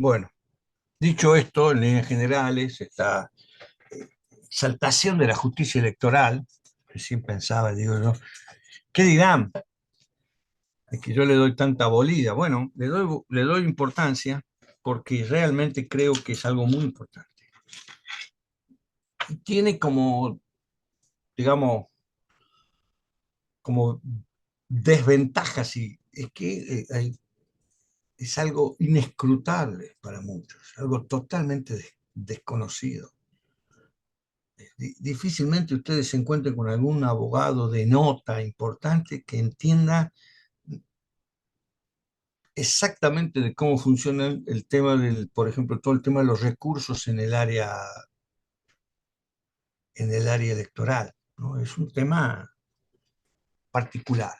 Bueno, dicho esto, en líneas generales, esta exaltación de la justicia electoral, recién pensaba, digo yo, ¿qué dirán? Es que yo le doy tanta bolida. Bueno, le doy importancia porque realmente creo que es algo muy importante. Tiene como, digamos, como desventajas y es que es algo inescrutable para muchos, algo totalmente desconocido. Difícilmente ustedes se encuentren con algún abogado de nota importante que entienda exactamente de cómo funciona el tema por ejemplo, todo el tema de los recursos en el área electoral, ¿no? Es un tema particular.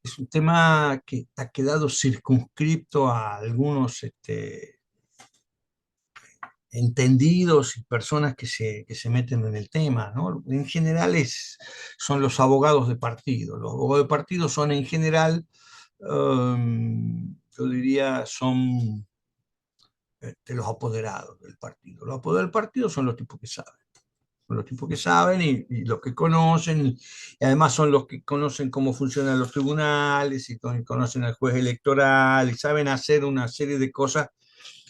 Es un tema que ha quedado circunscripto a algunos entendidos y personas que se meten en el tema, ¿no? En general son los abogados de partido. Los abogados de partido son en general, yo diría, son los apoderados del partido. Los apoderados del partido son los tipos que saben. Son los tipos que saben y los que conocen, y además son los que conocen cómo funcionan los tribunales y conocen al juez electoral y saben hacer una serie de cosas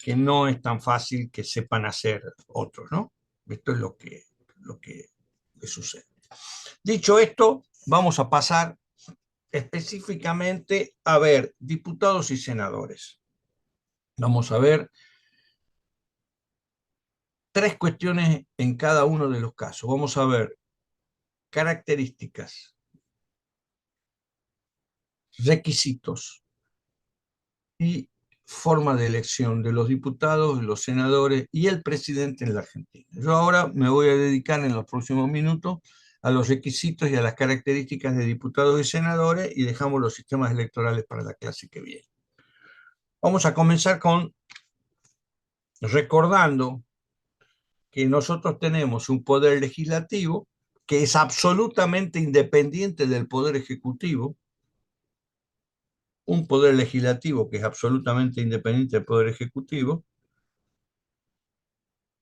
que no es tan fácil que sepan hacer otros, ¿no? Esto es lo que sucede. Dicho esto, vamos a pasar específicamente a ver diputados y senadores. Vamos a ver tres cuestiones en cada uno de los casos. Vamos a ver características, requisitos y forma de elección de los diputados, los senadores y el presidente en la Argentina. Yo ahora me voy a dedicar en los próximos minutos a los requisitos y a las características de diputados y senadores y dejamos los sistemas electorales para la clase que viene. Vamos a comenzar con recordando que nosotros tenemos un poder legislativo que es absolutamente independiente del poder ejecutivo, un poder legislativo que es absolutamente independiente del poder ejecutivo,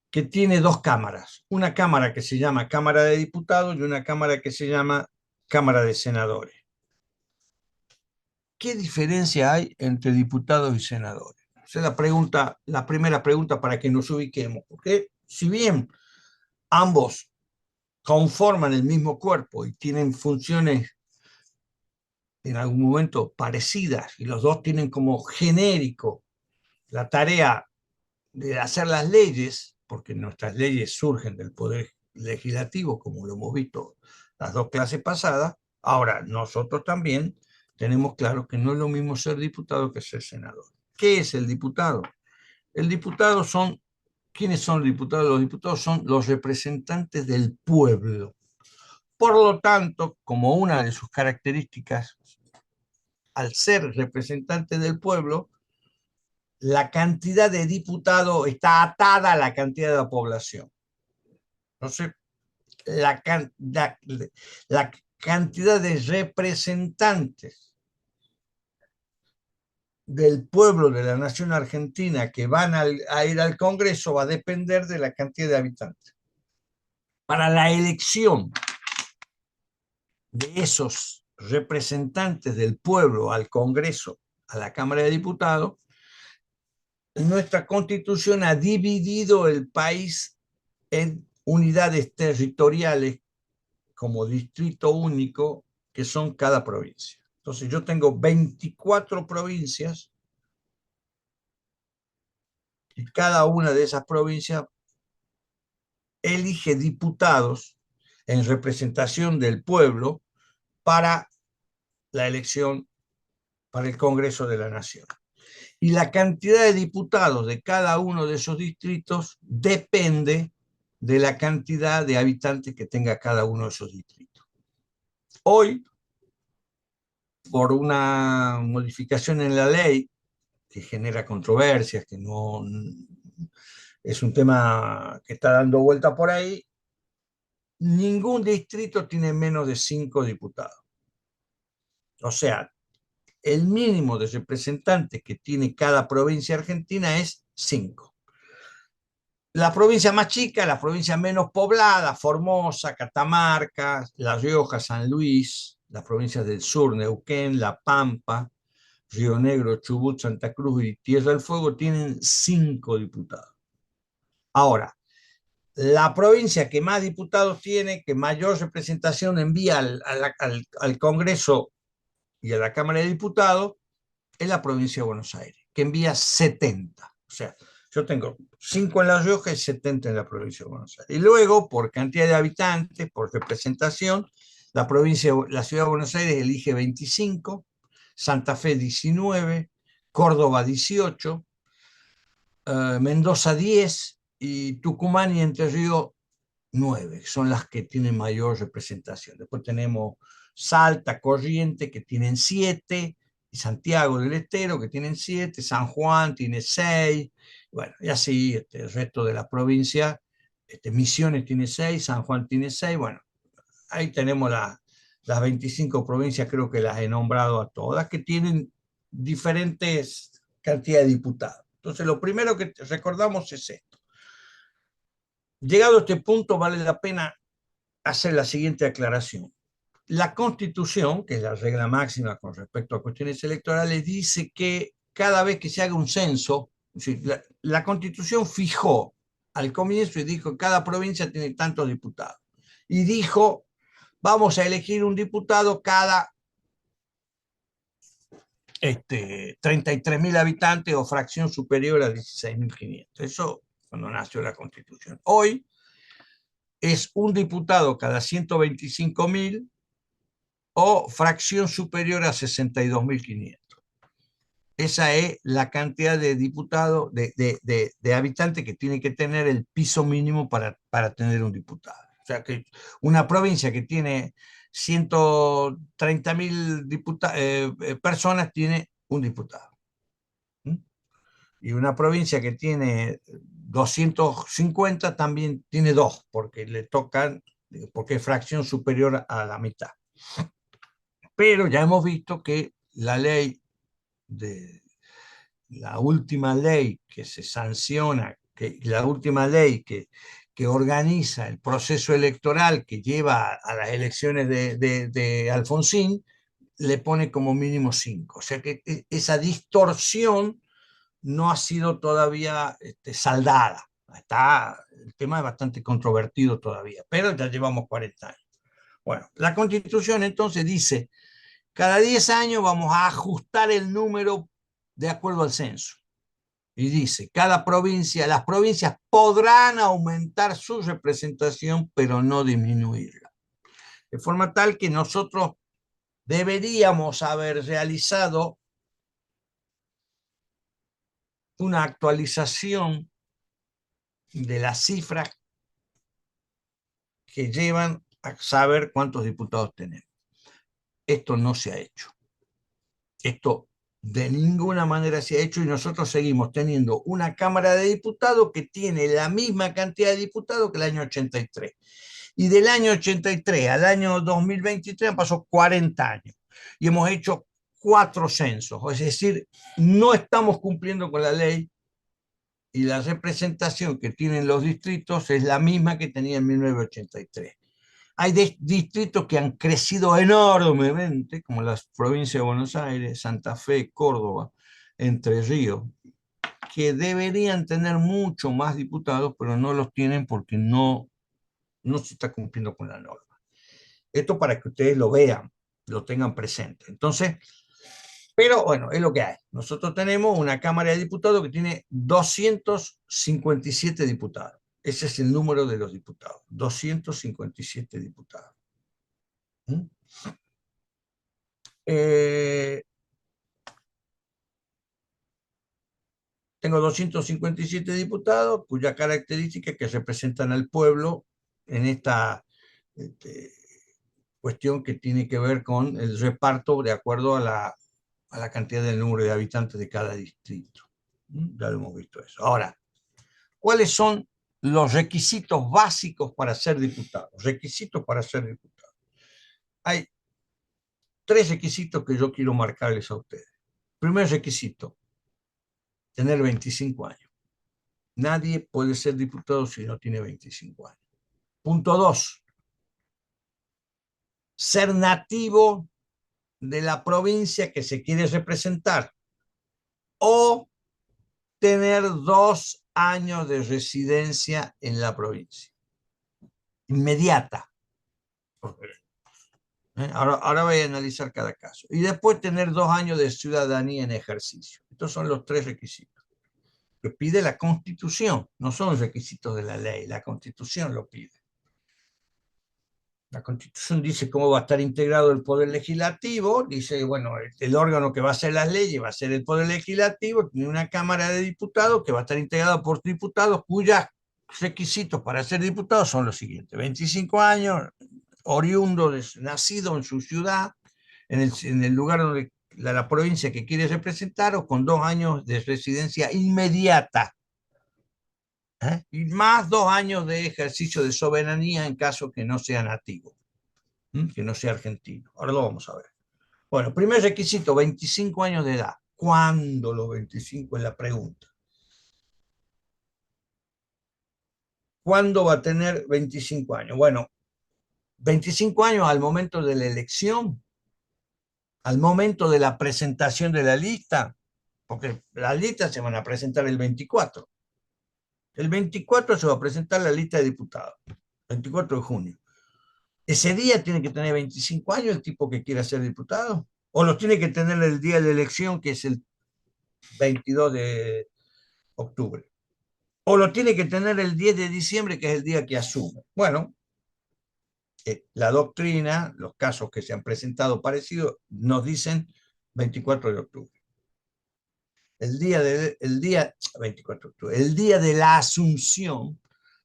que tiene dos cámaras, una cámara que se llama Cámara de Diputados y una cámara que se llama Cámara de Senadores. ¿Qué diferencia hay entre diputados y senadores? Esa es la primera pregunta para que nos ubiquemos, porque si bien ambos conforman el mismo cuerpo y tienen funciones en algún momento parecidas y los dos tienen como genérico la tarea de hacer las leyes, porque nuestras leyes surgen del poder legislativo, como lo hemos visto las dos clases pasadas, ahora nosotros también tenemos claro que no es lo mismo ser diputado que ser senador. ¿Qué es el diputado? El diputado son, ¿quiénes son los diputados? Los diputados son los representantes del pueblo. Por lo tanto, como una de sus características, al ser representante del pueblo, la cantidad de diputados está atada a la cantidad de la población. Entonces, la cantidad de representantes del pueblo de la nación argentina que van a ir al Congreso va a depender de la cantidad de habitantes. Para la elección de esos representantes del pueblo al Congreso, a la Cámara de Diputados, nuestra Constitución ha dividido el país en unidades territoriales como distrito único, que son cada provincia. Entonces yo tengo 24 provincias y cada una de esas provincias elige diputados en representación del pueblo para la elección para el Congreso de la Nación. Y la cantidad de diputados de cada uno de esos distritos depende de la cantidad de habitantes que tenga cada uno de esos distritos. Hoy, por una modificación en la ley que genera controversias, que no es un tema que está dando vuelta por ahí, ningún distrito tiene menos de 5 diputados. O sea, el mínimo de representantes que tiene cada provincia argentina es 5. La provincia más chica, la provincia menos poblada, Formosa, Catamarca, La Rioja, San Luis, las provincias del sur, Neuquén, La Pampa, Río Negro, Chubut, Santa Cruz y Tierra del Fuego tienen 5 diputados. Ahora, la provincia que más diputados tiene, que mayor representación envía al Congreso y a la Cámara de Diputados, es la provincia de Buenos Aires, que envía 70. O sea, yo tengo 5 en La Rioja y 70 en la provincia de Buenos Aires. Y luego, por cantidad de habitantes, por representación, la ciudad de Buenos Aires elige 25, Santa Fe 19, Córdoba 18, Mendoza 10 y Tucumán y Entre Ríos 9, son las que tienen mayor representación. Después tenemos Salta, Corrientes, que tienen 7, y Santiago del Estero, que tienen 7, San Juan tiene 6, bueno, y así el resto de la provincia, Misiones tiene 6, San Juan tiene 6, bueno, ahí tenemos las 25 provincias, creo que las he nombrado a todas, que tienen diferentes cantidades de diputados. Entonces, lo primero que recordamos es esto. Llegado a este punto, vale la pena hacer la siguiente aclaración. La Constitución, que es la regla máxima con respecto a cuestiones electorales, dice que cada vez que se haga un censo, la Constitución fijó al comienzo y dijo que cada provincia tiene tantos diputados. Y dijo, vamos a elegir un diputado cada 33.000 habitantes o fracción superior a 16.500. Eso cuando nació la Constitución. Hoy es un diputado cada 125.000 o fracción superior a 62.500. Esa es la cantidad de diputados, de habitantes que tiene que tener el piso mínimo para tener un diputado. O sea que una provincia que tiene 130.000 personas tiene un diputado. ¿Mm? Y una provincia que tiene 250 también tiene dos, porque le tocan, porque es fracción superior a la mitad. Pero ya hemos visto que la ley de la última ley que se sanciona, la última ley que organiza el proceso electoral que lleva a las elecciones de Alfonsín, le pone como mínimo 5. O sea que esa distorsión no ha sido todavía saldada. El tema es bastante controvertido todavía, pero ya llevamos 40 años. Bueno, la Constitución entonces dice, cada 10 años vamos a ajustar el número de acuerdo al censo. Y dice, las provincias podrán aumentar su representación, pero no disminuirla. De forma tal que nosotros deberíamos haber realizado una actualización de las cifras que llevan a saber cuántos diputados tenemos. Esto no se ha hecho. Esto de ninguna manera se ha hecho y nosotros seguimos teniendo una Cámara de Diputados que tiene la misma cantidad de diputados que el año 83. Y del año 83 al año 2023 han pasado 40 años y hemos hecho 4 censos. Es decir, no estamos cumpliendo con la ley y la representación que tienen los distritos es la misma que tenía en 1983. Hay distritos que han crecido enormemente, como las provincias de Buenos Aires, Santa Fe, Córdoba, Entre Ríos, que deberían tener mucho más diputados, pero no los tienen porque no se está cumpliendo con la norma. Esto para que ustedes lo vean, lo tengan presente. Entonces, pero bueno, es lo que hay. Nosotros tenemos una Cámara de Diputados que tiene 257 diputados. Ese es el número de los diputados, 257 diputados. ¿Mm? Tengo 257 diputados cuya característica es que representan al pueblo en esta cuestión que tiene que ver con el reparto de acuerdo a la cantidad del número de habitantes de cada distrito. Ya lo hemos visto eso. Ahora, ¿cuáles son los requisitos básicos para ser diputado? Requisitos para ser diputado. Hay 3 requisitos que yo quiero marcarles a ustedes. Primer requisito, tener 25 años. Nadie puede ser diputado si no tiene 25 años. Punto 2, ser nativo de la provincia que se quiere representar o tener 2 años de residencia en la provincia. Inmediata. Ahora voy a analizar cada caso. Y después tener 2 años de ciudadanía en ejercicio. Estos son los 3 requisitos que pide la Constitución. No son requisitos de la ley, la Constitución lo pide. La Constitución dice cómo va a estar integrado el Poder Legislativo, dice, bueno, el órgano que va a hacer las leyes va a ser el Poder Legislativo, tiene una Cámara de Diputados que va a estar integrada por diputados cuyos requisitos para ser diputados son los siguientes: 25 años, oriundo, nacido en su ciudad, en el lugar donde la provincia que quiere representar, o con 2 años de residencia inmediata. Y más 2 años de ejercicio de soberanía en caso que no sea nativo, que no sea argentino. Ahora lo vamos a ver. Bueno, primer requisito, 25 años de edad. ¿Cuándo los 25 es la pregunta? ¿Cuándo va a tener 25 años? Bueno, 25 años al momento de la elección, al momento de la presentación de la lista, porque las listas se van a presentar el 24. El 24 se va a presentar la lista de diputados, 24 de junio. ¿Ese día tiene que tener 25 años el tipo que quiera ser diputado? ¿O lo tiene que tener el día de la elección, que es el 22 de octubre? ¿O lo tiene que tener el 10 de diciembre, que es el día que asume? Bueno, la doctrina, los casos que se han presentado parecidos, nos dicen 24 de octubre. El día de la asunción,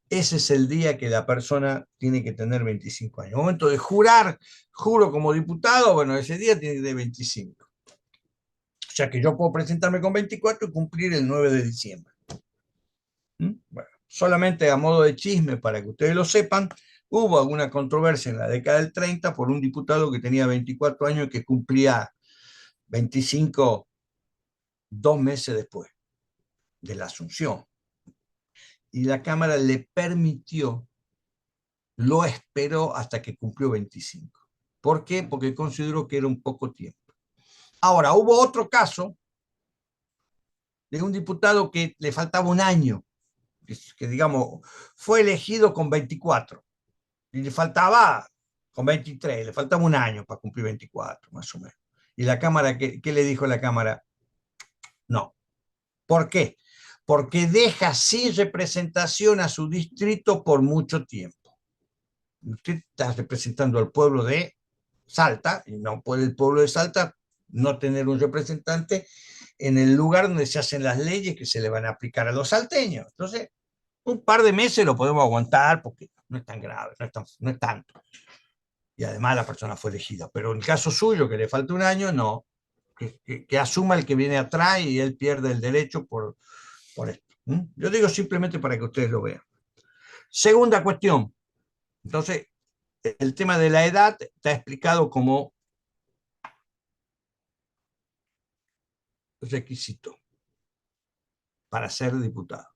ese es el día que la persona tiene que tener 25 años. En el momento de jurar, juro como diputado, bueno, ese día tiene que tener 25. O sea que yo puedo presentarme con 24 y cumplir el 9 de diciembre. Bueno, solamente a modo de chisme, para que ustedes lo sepan, hubo alguna controversia en la década del 30 por un diputado que tenía 24 años y que cumplía 25 2 meses después de la asunción. Y la Cámara le permitió, lo esperó hasta que cumplió 25. ¿Por qué? Porque consideró que era un poco tiempo. Ahora, hubo otro caso de un diputado que le faltaba un año, que digamos, fue elegido con 24 y le faltaba con 23, le faltaba un año para cumplir 24, más o menos. Y la Cámara, ¿qué le dijo la Cámara? No. ¿Por qué? Porque deja sin representación a su distrito por mucho tiempo. Usted está representando al pueblo de Salta, y no puede el pueblo de Salta no tener un representante en el lugar donde se hacen las leyes que se le van a aplicar a los salteños. Entonces, un par de meses lo podemos aguantar porque no es tan grave, no es tanto. Y además la persona fue elegida. Pero en el caso suyo, que le falta un año, no. Que asuma el que viene atrás y él pierde el derecho por esto. Yo digo simplemente para que ustedes lo vean. Segunda cuestión. Entonces, el tema de la edad está explicado como requisito para ser diputado.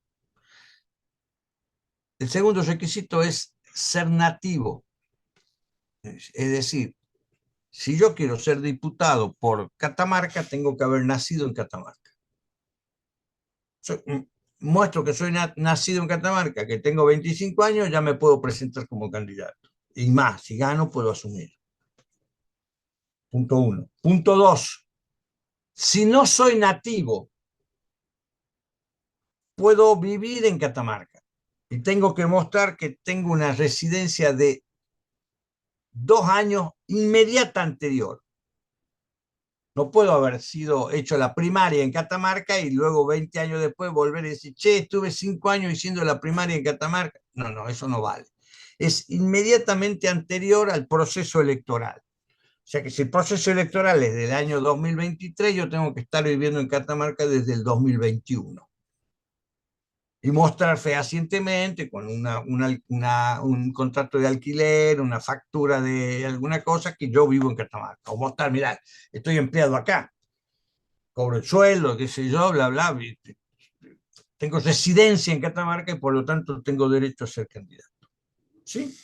El segundo requisito es ser nativo. Es decir, si yo quiero ser diputado por Catamarca, tengo que haber nacido en Catamarca. Muestro que soy nacido en Catamarca, que tengo 25 años, ya me puedo presentar como candidato. Y más, si gano, puedo asumir. Punto uno. Punto dos. Si no soy nativo, puedo vivir en Catamarca. Y tengo que mostrar que tengo una residencia de 2 años inmediata anterior. No puedo haber sido hecho la primaria en Catamarca y luego 20 años después volver y decir, che, estuve 5 años haciendo la primaria en Catamarca. No, no, eso no vale. Es inmediatamente anterior al proceso electoral. O sea que si el proceso electoral es del año 2023, yo tengo que estar viviendo en Catamarca desde el 2021. Y mostrar fehacientemente con un contrato de alquiler, una factura de alguna cosa, que yo vivo en Catamarca. O mostrar, mirá, estoy empleado acá, cobro el sueldo, qué sé yo, bla, bla. Tengo residencia en Catamarca y por lo tanto tengo derecho a ser candidato. ¿Sí?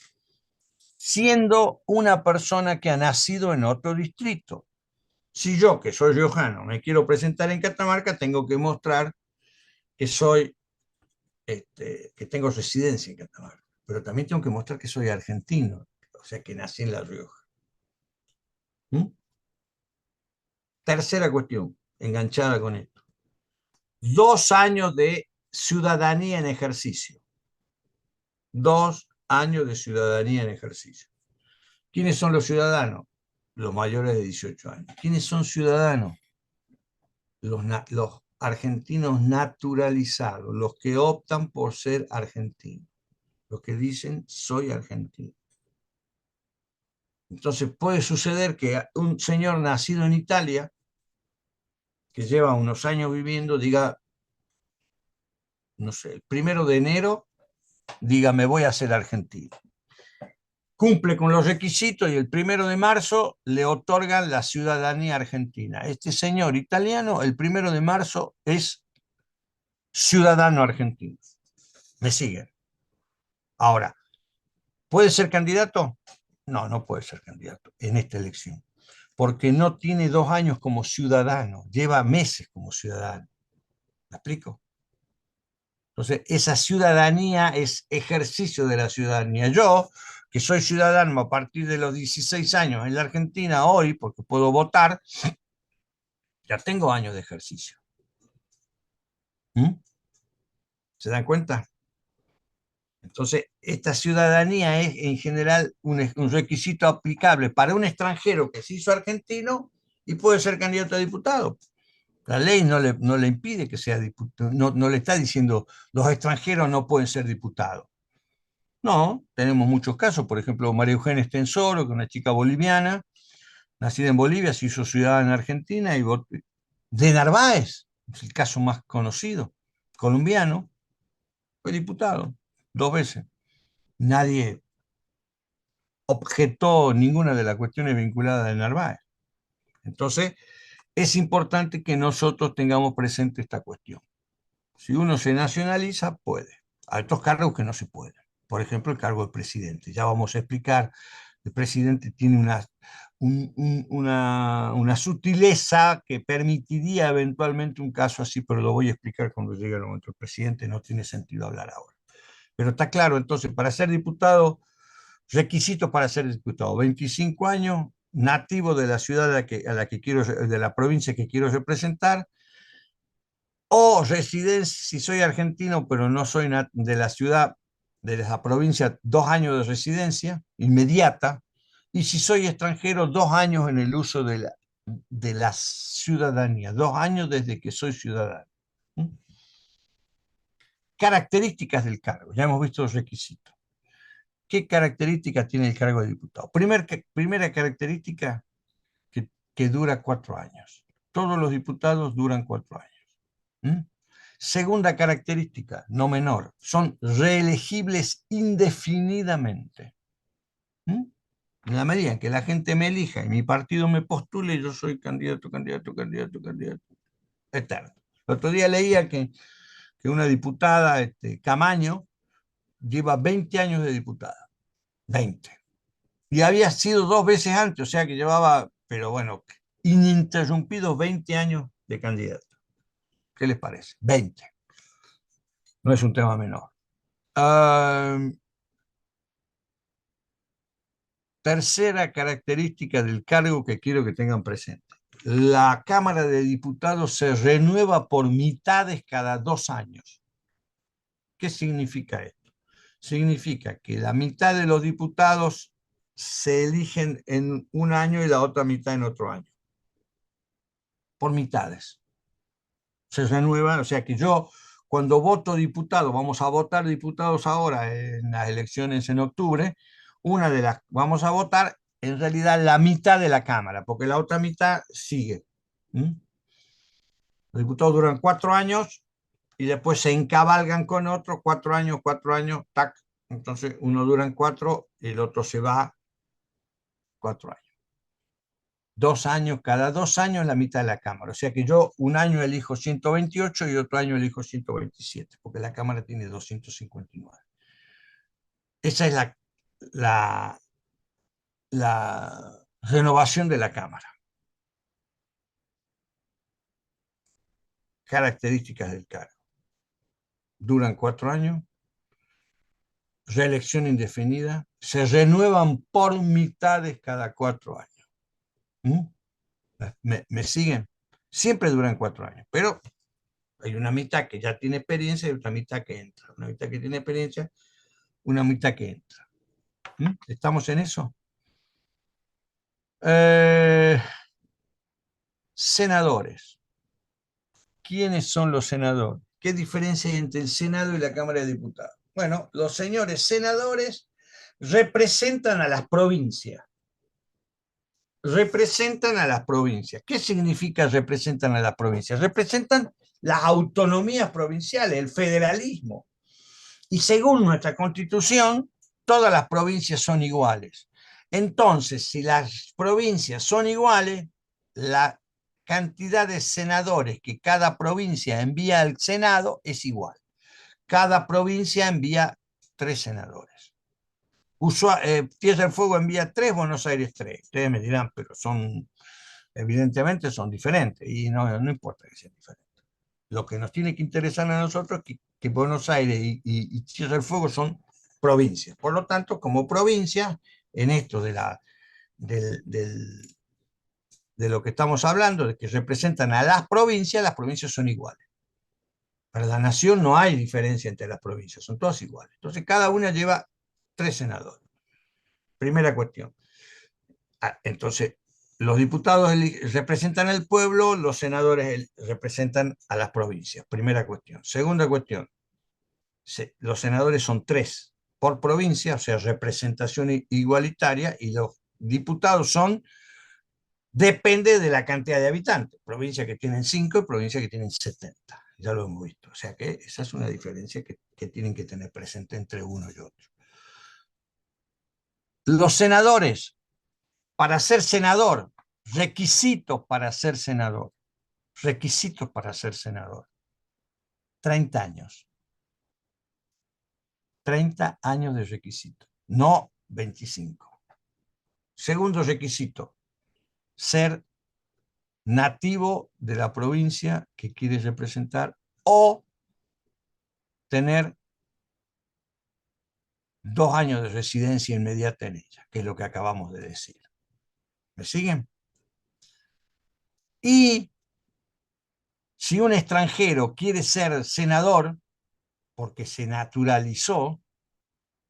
Siendo una persona que ha nacido en otro distrito. Si yo, que soy riojano, me quiero presentar en Catamarca, tengo que mostrar que soy, que tengo residencia en Catamarca. Pero también tengo que mostrar que soy argentino, o sea, que nací en La Rioja. Tercera cuestión, enganchada con esto. 2 años de ciudadanía en ejercicio. 2 años de ciudadanía en ejercicio. ¿Quiénes son los ciudadanos? Los mayores de 18 años. ¿Quiénes son ciudadanos? Los argentinos naturalizados, los que optan por ser argentinos, los que dicen soy argentino. Entonces puede suceder que un señor nacido en Italia, que lleva unos años viviendo, diga, no sé, el 1 de enero, diga, me voy a ser argentino. Cumple con los requisitos y el 1 de marzo le otorgan la ciudadanía argentina. Este señor italiano, el 1 de marzo, es ciudadano argentino. ¿Me siguen? Ahora, ¿puede ser candidato? No, no puede ser candidato en esta elección, porque no tiene 2 años como ciudadano, lleva meses como ciudadano. ¿Me explico? Entonces, esa ciudadanía es ejercicio de la ciudadanía. Yo, que soy ciudadano a partir de los 16 años en la Argentina hoy, porque puedo votar, ya tengo años de ejercicio. ¿Mm? ¿Se dan cuenta? Entonces, esta ciudadanía es en general un requisito aplicable para un extranjero que se hizo argentino y puede ser candidato a diputado. La ley no le impide que sea diputado, no le está diciendo los extranjeros no pueden ser diputados. No, tenemos muchos casos, por ejemplo, María Eugenia Estensoro, que es una chica boliviana, nacida en Bolivia, se hizo ciudadana en Argentina, y de Narváez, es el caso más conocido, colombiano, fue diputado 2 veces. Nadie objetó ninguna de las cuestiones vinculadas a Narváez. Entonces, es importante que nosotros tengamos presente esta cuestión. Si uno se nacionaliza, puede. Hay otros cargos que no se pueden. Por ejemplo, el cargo de presidente. Ya vamos a explicar, el presidente tiene una sutileza que permitiría eventualmente un caso así, pero lo voy a explicar cuando llegue el momento. El presidente no tiene sentido hablar ahora. Pero está claro, entonces, para ser diputado, requisitos para ser diputado: 25 años, nativo de la ciudad a la que quiero, de la provincia que quiero representar, o residencia, si soy argentino, pero no soy de la ciudad, de la provincia, 2 años de residencia inmediata, y si soy extranjero, 2 años en el uso de la ciudadanía, 2 años desde que soy ciudadano. ¿Mm? Características del cargo, ya hemos visto los requisitos. ¿Qué características tiene el cargo de diputado? Primera característica, que dura 4 años. Todos los diputados duran 4 años. ¿Mm? Segunda característica, no menor, son reelegibles indefinidamente. ¿Mm? En la medida en que la gente me elija y mi partido me postule, yo soy candidato, candidato, candidato, candidato, eterno. El otro día leía que una diputada, Camaño, lleva 20 años de diputada. 20. Y había sido 2 veces antes, o sea que llevaba, pero bueno, ininterrumpidos 20 años de candidato. ¿Qué les parece? 20. No es un tema menor. Tercera característica del cargo que quiero que tengan presente. La Cámara de Diputados se renueva por mitades cada 2 años. ¿Qué significa esto? Significa que la mitad de los diputados se eligen en un año y la otra mitad en otro año. Por mitades. Se renuevan, o sea que yo, cuando voto diputado, vamos a votar diputados ahora en las elecciones en octubre, vamos a votar en realidad la mitad de la Cámara, porque la otra mitad sigue. ¿Mm? Los diputados duran 4 años y después se encabalgan con otros 4 años, tac. Entonces uno dura en 4 y el otro se va 4 años. 2 años, cada 2 años la mitad de la Cámara. O sea que yo un año elijo 128 y otro año elijo 127, porque la Cámara tiene 259. Esa es la, la renovación de la Cámara. Características del cargo. Duran 4 años, reelección indefinida, se renuevan por mitades cada 4 años. ¿Mm? ¿Me siguen? Siempre duran 4 años, pero hay una mitad que ya tiene experiencia y otra mitad que entra. Una mitad que tiene experiencia, una mitad que entra. ¿Mm? ¿Estamos en eso? Senadores. ¿Quiénes son los senadores? ¿Qué diferencia hay entre el Senado y la Cámara de Diputados? Bueno, los señores senadores representan a las provincias. Representan a las provincias. ¿Qué significa representan a las provincias? Representan las autonomías provinciales, el federalismo. Y según nuestra Constitución, todas las provincias son iguales. Entonces, si las provincias son iguales, la cantidad de senadores que cada provincia envía al Senado es igual. Cada provincia envía 3 senadores. Tierra del Fuego envía 3, Buenos Aires 3. Ustedes me dirán, pero evidentemente son diferentes, y no importa que sean diferentes. Lo que nos tiene que interesar a nosotros es que Buenos Aires y Tierra del Fuego son provincias. Por lo tanto, como provincia, en esto de lo que estamos hablando, de que representan a las provincias son iguales. Para la nación no hay diferencia entre las provincias, son todas iguales. Entonces, cada una lleva 3 senadores. Primera cuestión. Entonces, los diputados representan al pueblo, los senadores representan a las provincias. Primera cuestión. Segunda cuestión. Los senadores son 3 por provincia, o sea, representación igualitaria, y los diputados depende de la cantidad de habitantes. Provincias que tienen 5 y provincias que tienen 70. Ya lo hemos visto. O sea que esa es una diferencia que tienen que tener presente entre uno y otro. Los senadores, para ser senador, requisitos para ser senador. 30 años. 30 años de requisito, no 25. Segundo requisito, ser nativo de la provincia que quieres representar o tener 2 años de residencia inmediata en ella, que es lo que acabamos de decir. ¿Me siguen? Y si un extranjero quiere ser senador, porque se naturalizó,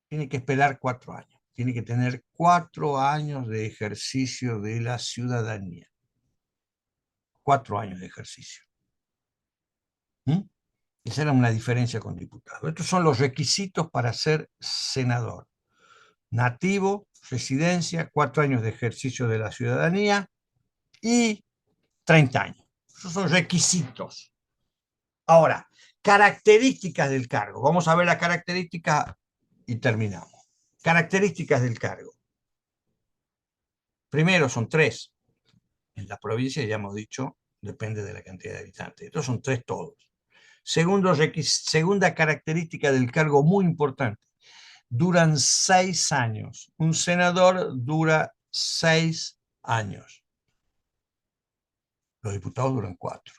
tiene que esperar 4 años. Tiene que tener 4 años de ejercicio de la ciudadanía. 4 años de ejercicio. Esa era una diferencia con diputados. Estos son los requisitos para ser senador. Nativo, residencia, 4 años de ejercicio de la ciudadanía y 30 años. Esos son requisitos. Ahora, características del cargo. Vamos a ver las características y terminamos. Características del cargo. Primero, son 3. En la provincia, ya hemos dicho, depende de la cantidad de habitantes. Estos son 3 todos. Segunda característica del cargo muy importante. Duran 6 años. Un senador dura 6 años. Los diputados duran 4.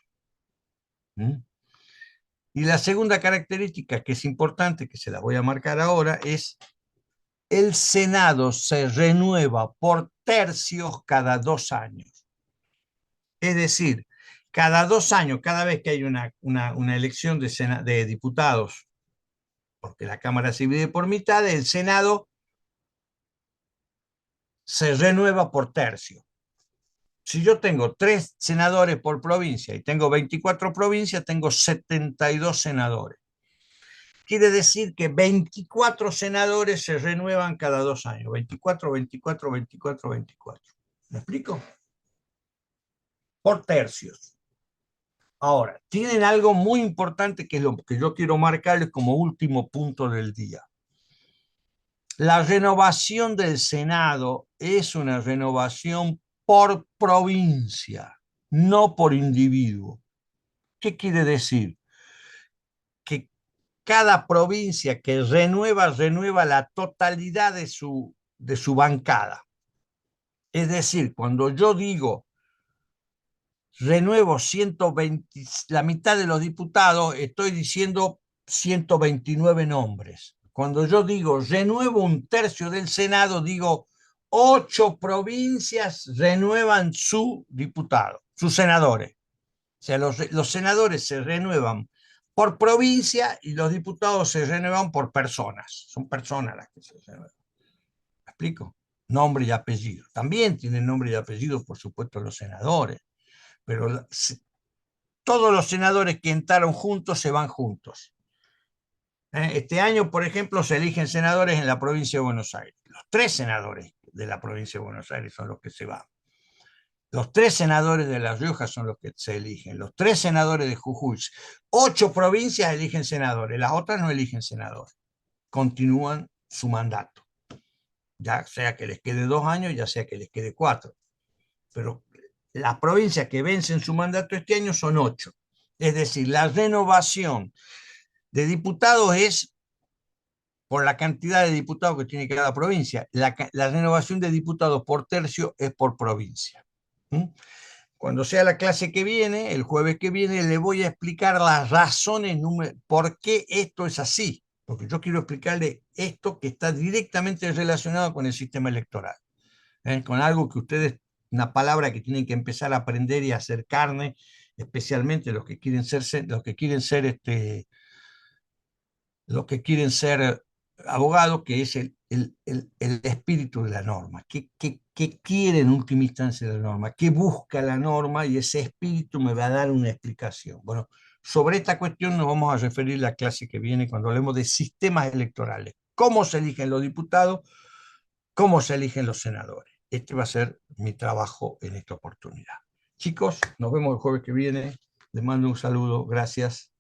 Y la segunda característica que es importante, que se la voy a marcar ahora, es el Senado se renueva por tercios cada 2 años. Es decir, cada 2 años, cada vez que hay una elección de diputados, porque la Cámara se divide por mitad, el Senado se renueva por tercio. Si yo tengo 3 senadores por provincia y tengo 24 provincias, tengo 72 senadores. Quiere decir que 24 senadores se renuevan cada 2 años. 24, 24, 24, 24. ¿Me explico? Por tercios. Ahora, tienen algo muy importante que es lo que yo quiero marcarles como último punto del día. La renovación del Senado es una renovación por provincia, no por individuo. ¿Qué quiere decir? Que cada provincia que renueva la totalidad de su bancada. Es decir, cuando yo digo renuevo 120, la mitad de los diputados, estoy diciendo 129 nombres. Cuando yo digo renuevo un tercio del Senado, digo 8 provincias renuevan su diputado, sus senadores. O sea, los senadores se renuevan por provincia y los diputados se renuevan por personas. Son personas las que se renuevan. ¿Me explico? Nombre y apellido. También tienen nombre y apellido, por supuesto, los senadores. Pero todos los senadores que entraron juntos se van juntos. Este año, por ejemplo, se eligen senadores en la provincia de Buenos Aires. Los 3 senadores de la provincia de Buenos Aires son los que se van. Los 3 senadores de La Rioja son los que se eligen. Los 3 senadores de Jujuy. 8 provincias eligen senadores. Las otras no eligen senadores. Continúan su mandato. Ya sea que les quede 2 años, ya sea que les quede 4. Pero las provincias que vencen su mandato este año son 8. Es decir, la renovación de diputados es por la cantidad de diputados que tiene cada provincia. La renovación de diputados por tercio es por provincia. ¿Mm? Cuando sea la clase que viene, el jueves que viene, le voy a explicar las razones, por qué esto es así. Porque yo quiero explicarle esto que está directamente relacionado con el sistema electoral. Con algo que ustedes, una palabra que tienen que empezar a aprender y a hacer carne, especialmente los que quieren ser abogados, que es el espíritu de la norma. ¿Qué quiere en última instancia la norma? ¿Qué busca la norma? Y ese espíritu me va a dar una explicación. Bueno, sobre esta cuestión nos vamos a referir la clase que viene cuando hablemos de sistemas electorales. ¿Cómo se eligen los diputados? ¿Cómo se eligen los senadores? Este va a ser mi trabajo en esta oportunidad. Chicos, nos vemos el jueves que viene. Les mando un saludo. Gracias.